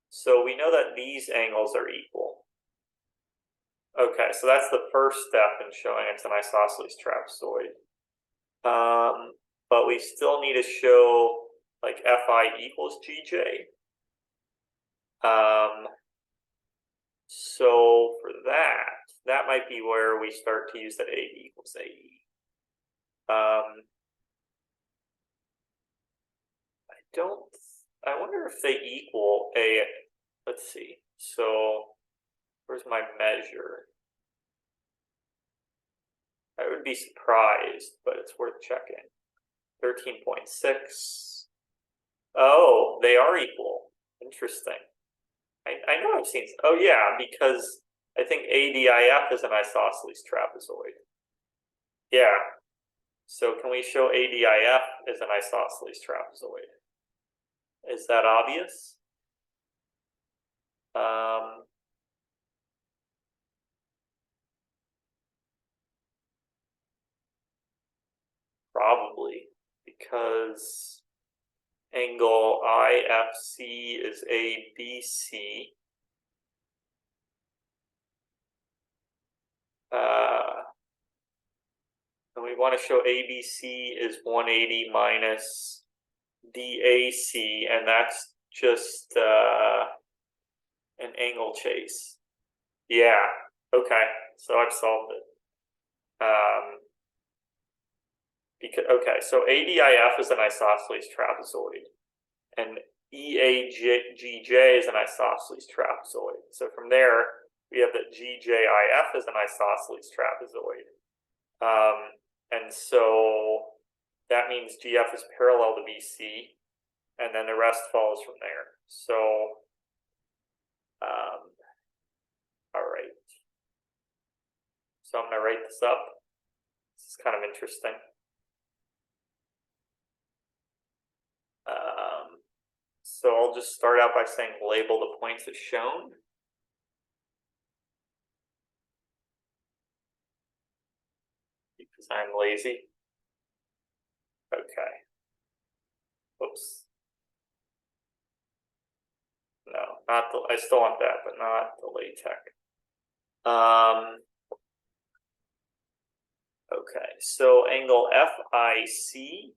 So we know that these angles are equal. Okay, so that's the first step in showing it's an isosceles trapezoid. But we still need to show like Fi equals GJ. So for that might be where we start to use that AE equals AE. I wonder if they equal A. Let's see. So where's my measure? I would be surprised, but it's worth checking. 13.6. Oh, they are equal. Interesting. I know I've seen. Oh yeah, because I think ADIF is an isosceles trapezoid. Yeah. So can we show ADIF as an isosceles trapezoid? Is that obvious? Probably, because angle IFC is ABC. And we want to show ABC is 180 minus DAC, and that's just an angle chase. Yeah, okay, so I've solved it. Okay, so ADIF is an isosceles trapezoid, and EAGJ is an isosceles trapezoid. So from there, we have that GJIF is an isosceles trapezoid. And so that means GF is parallel to BC, and then the rest follows from there. So, all right. So I'm going to write this up. This is kind of interesting. So I'll just start out by saying label the points as shown. Because I'm lazy. Okay. Oops. No, not the, I still want that, but not the LaTeX. Okay, so angle FIC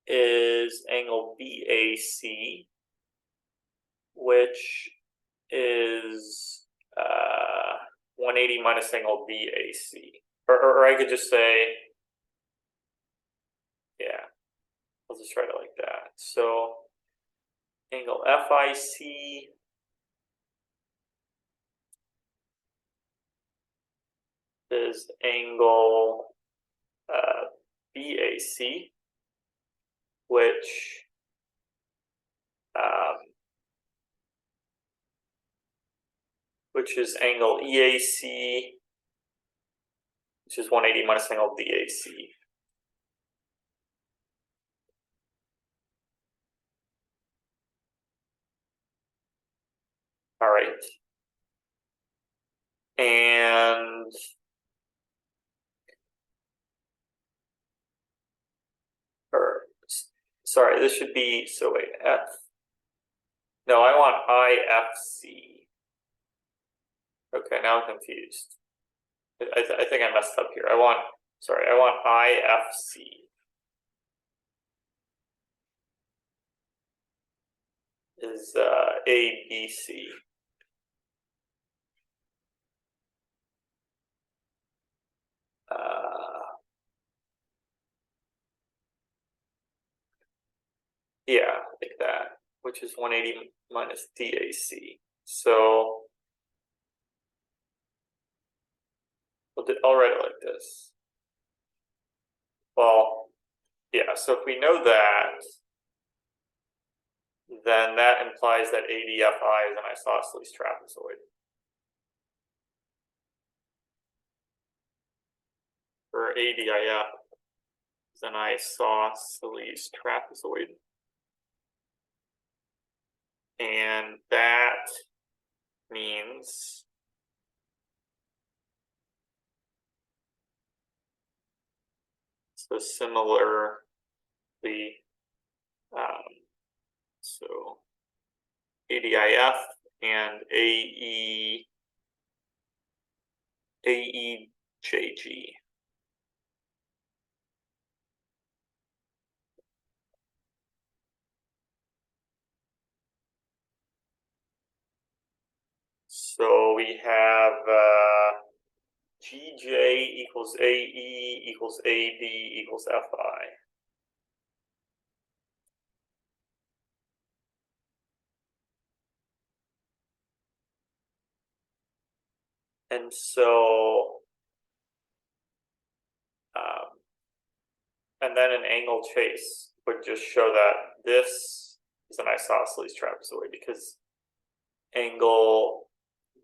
is angle BAC, which is 180 minus angle BAC. Or I could just say, yeah, I'll just write it like that. So angle FIC is angle BAC, which is angle EAC, which is 180 minus angle DAC. All right. And sorry, this should be, so wait, F. No, I want IFC. Okay, now I'm confused. I think I messed up here. I want IFC. Is ABC. Yeah, like that, which is 180 minus DAC. So I'll write it like this. Well, yeah, so if we know that, then that implies that ADFI is an isosceles trapezoid. Or ADIF is an isosceles trapezoid. And that means so similarly, so ADIF and AEJG. So we have GJ equals AE equals AD equals FI. And so, and then an angle chase would just show that this is an isosceles trapezoid because angle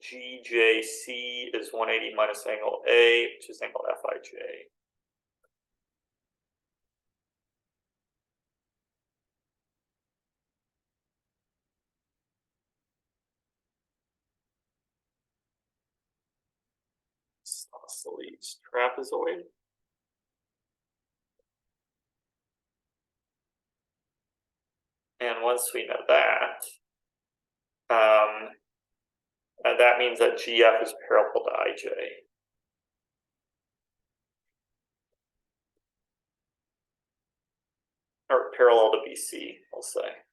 GJC is 180 minus angle A, which is angle FIJ. Isosceles trapezoid. And once we know that, that means that GF is parallel to IJ. Or parallel to BC, I'll say.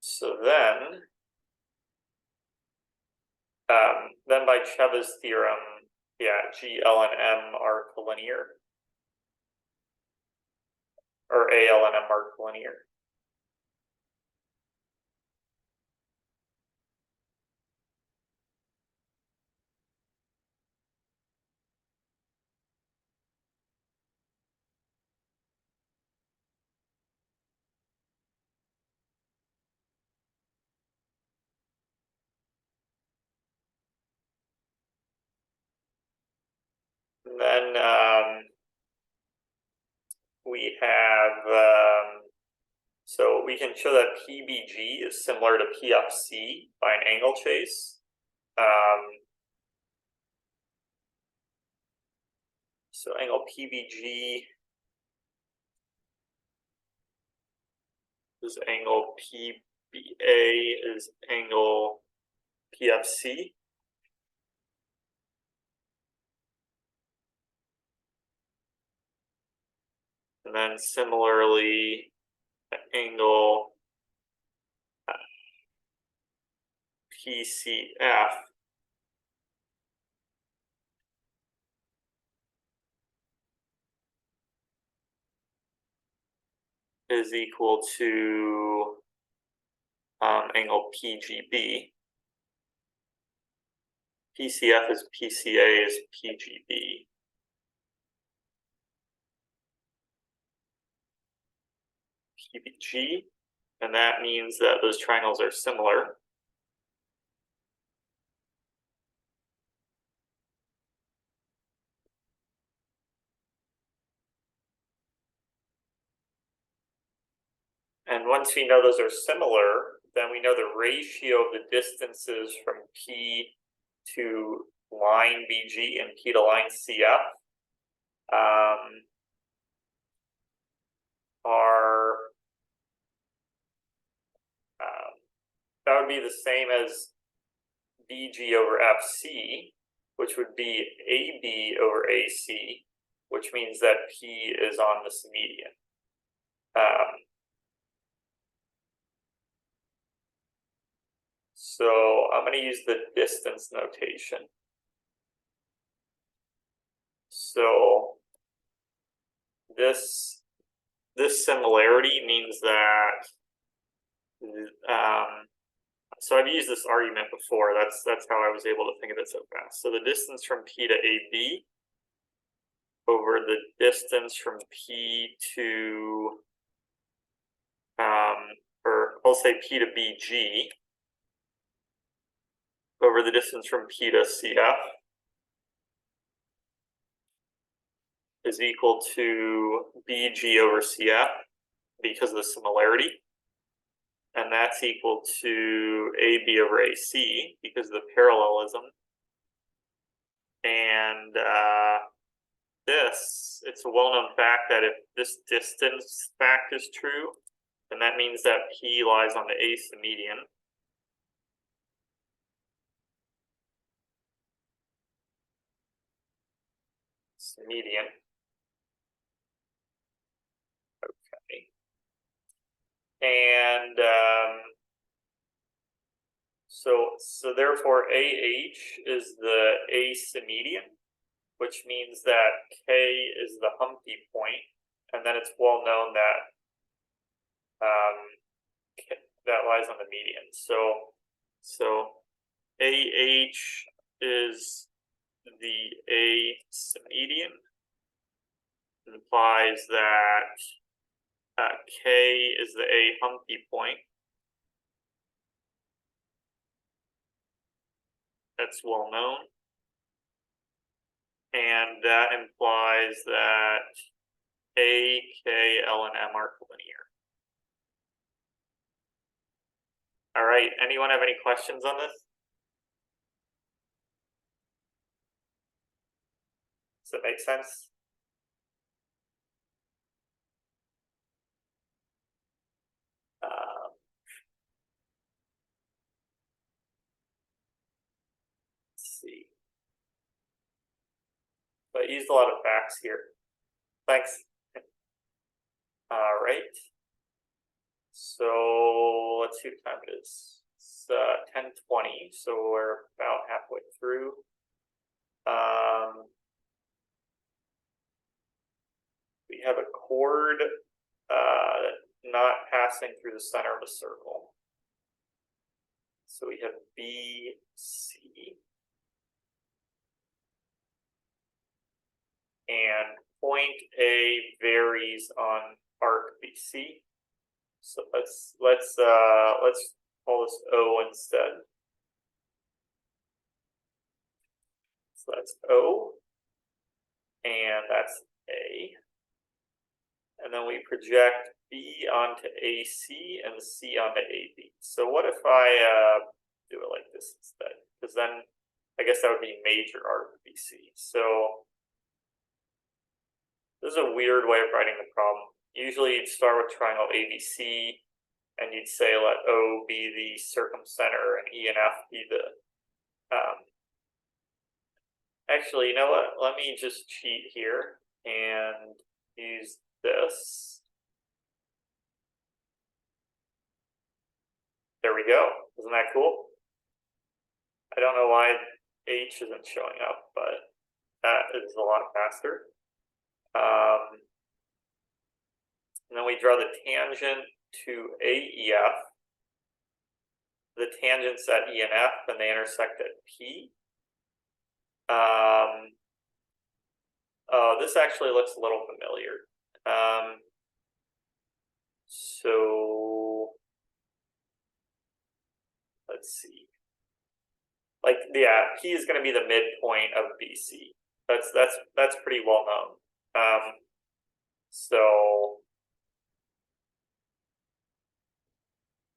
So then by Cheva's theorem, yeah, G, L, and M are collinear. Or A, L, and M are collinear. And then we have, so we can show that PBG is similar to PFC by an angle chase. So angle PBG is angle PBA is angle PFC. And then similarly, the angle PCF is equal to angle PGB. PCF is PCA is PGB. PBG, and that means that those triangles are similar. And once we know those are similar, then we know the ratio of the distances from P to line BG and P to line CF are that would be the same as BG over FC, which would be AB over AC, which means that P is on the symmedian. So I'm going to use the distance notation. So this similarity means that so I've used this argument before. That's how I was able to think of it so fast. So the distance from P to AB over the distance from P to or I'll say P to BG over the distance from P to CF is equal to BG over CF because of the similarity. And that's equal to AB over AC because of the parallelism. And it's a well-known fact that if this distance fact is true, then that means that P lies on the A symmedian. Symmedian. Okay. And so therefore AH is the A symmedian, which means that K is the Humpty point, and then it's well known that that lies on the median. So AH is the A symmedian, implies that K is the A Humpty point. That's well known. And that implies that A, K, L, and M are collinear. All right, anyone have any questions on this? Does that make sense? Let's see. But I used a lot of facts here. Thanks. All right. So let's see what time it is. It's 10:20, so we're about halfway through. We have a chord not passing through the center of a circle. So we have B, C. And point A varies on arc BC. So let's call this O instead. So that's O, and that's A. And then we project B onto AC and C onto AB. So what if I do it like this instead? Because then I guess that would be major arc BC. So this is a weird way of writing the problem. Usually you'd start with triangle ABC, and you'd say let O be the circumcenter and E and F be the actually, you know what? Let me just cheat here and use this. There we go. Isn't that cool? I don't know why H isn't showing up, but that is a lot faster. And then we draw the tangent to AEF. the tangents at E and F, and they intersect at P. Oh, this actually looks a little familiar. So let's see. Like, yeah, P is going to be the midpoint of BC. That's pretty well known. So,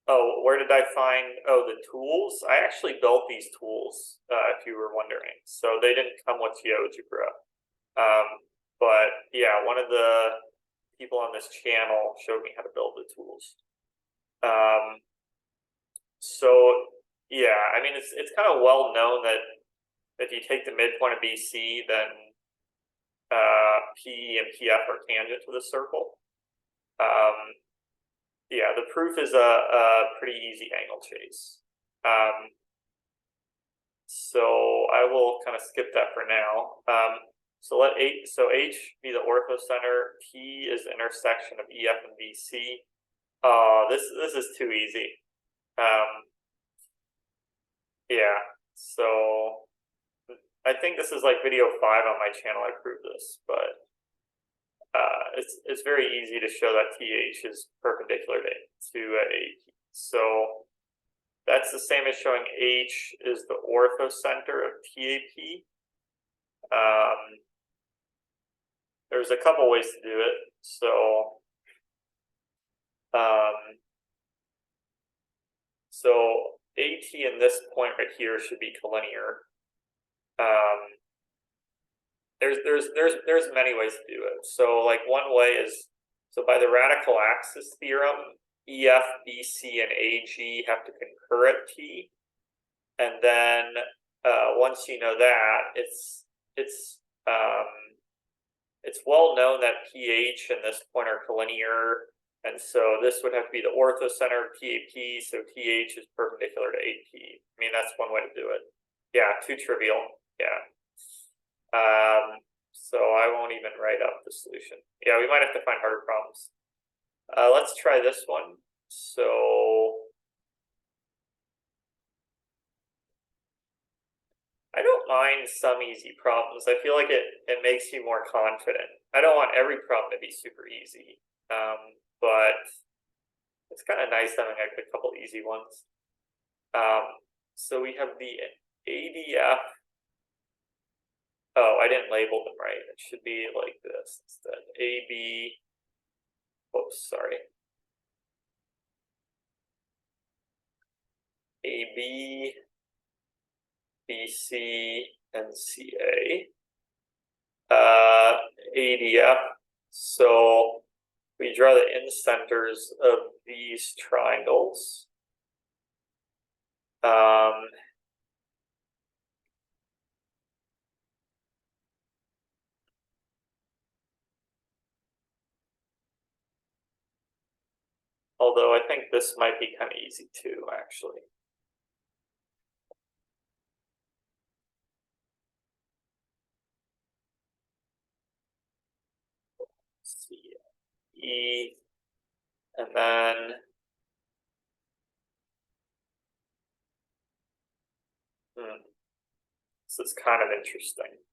oh, where did I find? Oh, the tools. I actually built these tools, if you were wondering. So they didn't come with GeoGebra. But yeah, one of the people on this channel showed me how to build the tools. So yeah, I mean, it's kind of well known that if you take the midpoint of BC, then PE and PF are tangent to the circle. Yeah, the proof is a pretty easy angle chase. So I will kind of skip that for now. So H be the orthocenter. T is the intersection of EF and BC. This is too easy. Yeah, so I think this is like video 5 on my channel. I proved this, but it's very easy to show that TH is perpendicular to AT. So that's the same as showing H is the orthocenter of TAP. There's a couple ways to do it. So AT in this point right here should be collinear. There's many ways to do it. So like one way is, so by the radical axis theorem, EF, BC, and AG have to concur at T. And then once you know that, it's well known that PH and this point are collinear. And so this would have to be the orthocenter of TAP, so TH is perpendicular to AP. I mean, that's one way to do it. Yeah, too trivial. Yeah. So I won't even write up the solution. Yeah, we might have to find harder problems. Let's try this one. So I don't mind some easy problems. I feel like it makes you more confident. I don't want every problem to be super easy. But it's kind of nice having a couple easy ones. So we have the ADF. Oh, I didn't label them right. It should be like this instead. AB. Oops, sorry. AB, BC, and CA. ADF. So we draw the incenters of these triangles. Although I think this might be kind of easy too, actually. E, and then this is kind of interesting.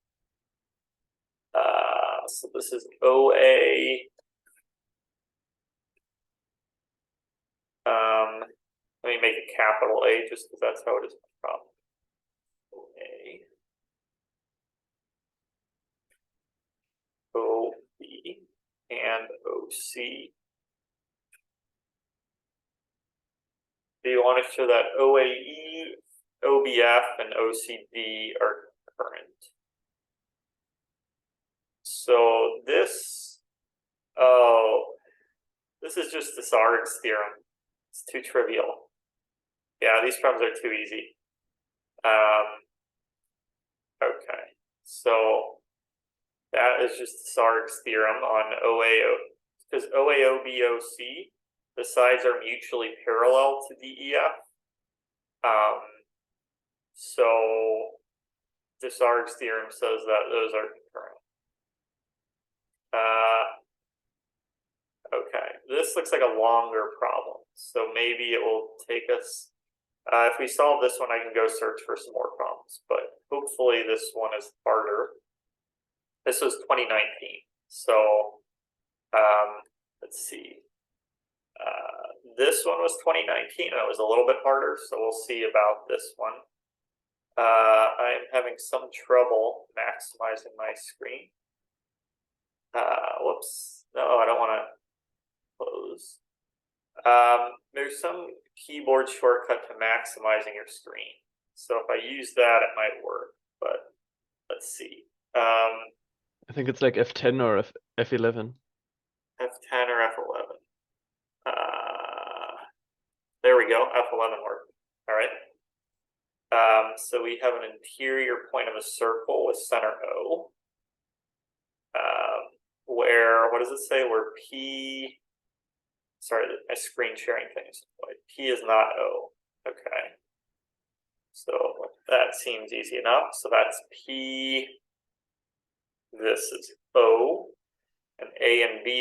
So this is OA. Let me make it capital A just because that's how it is in the problem. OA. OB and OC. Do you want to show that OAE, OBF, and OCD are current? So this, this is just the Sarg's theorem. It's too trivial. Yeah, these problems are too easy. Okay, so that is just Sarg's theorem on OAO, because OAOBOC, the sides are mutually parallel to DEF. So the Sarg's theorem says that those are concurrent. Okay, this looks like a longer problem, so maybe it will take us If we solve this one, I can go search for some more problems, but hopefully this one is harder. This was 2019, so let's see. This one was 2019, and it was a little bit harder, so we'll see about this one. I'm having some trouble maximizing my screen. Whoops, no, I don't want to close. There's some keyboard shortcut to maximizing your screen. So if I use that, it might work, but let's see. I think it's like F10 or F11. F10 or F11. There we go, F11 worked. All right. So we have an interior point of a circle with center O. Where, what does it say? Where P, sorry, my screen sharing thing is, P is not O. Okay. So that seems easy enough. So that's P, this is O, and A and B are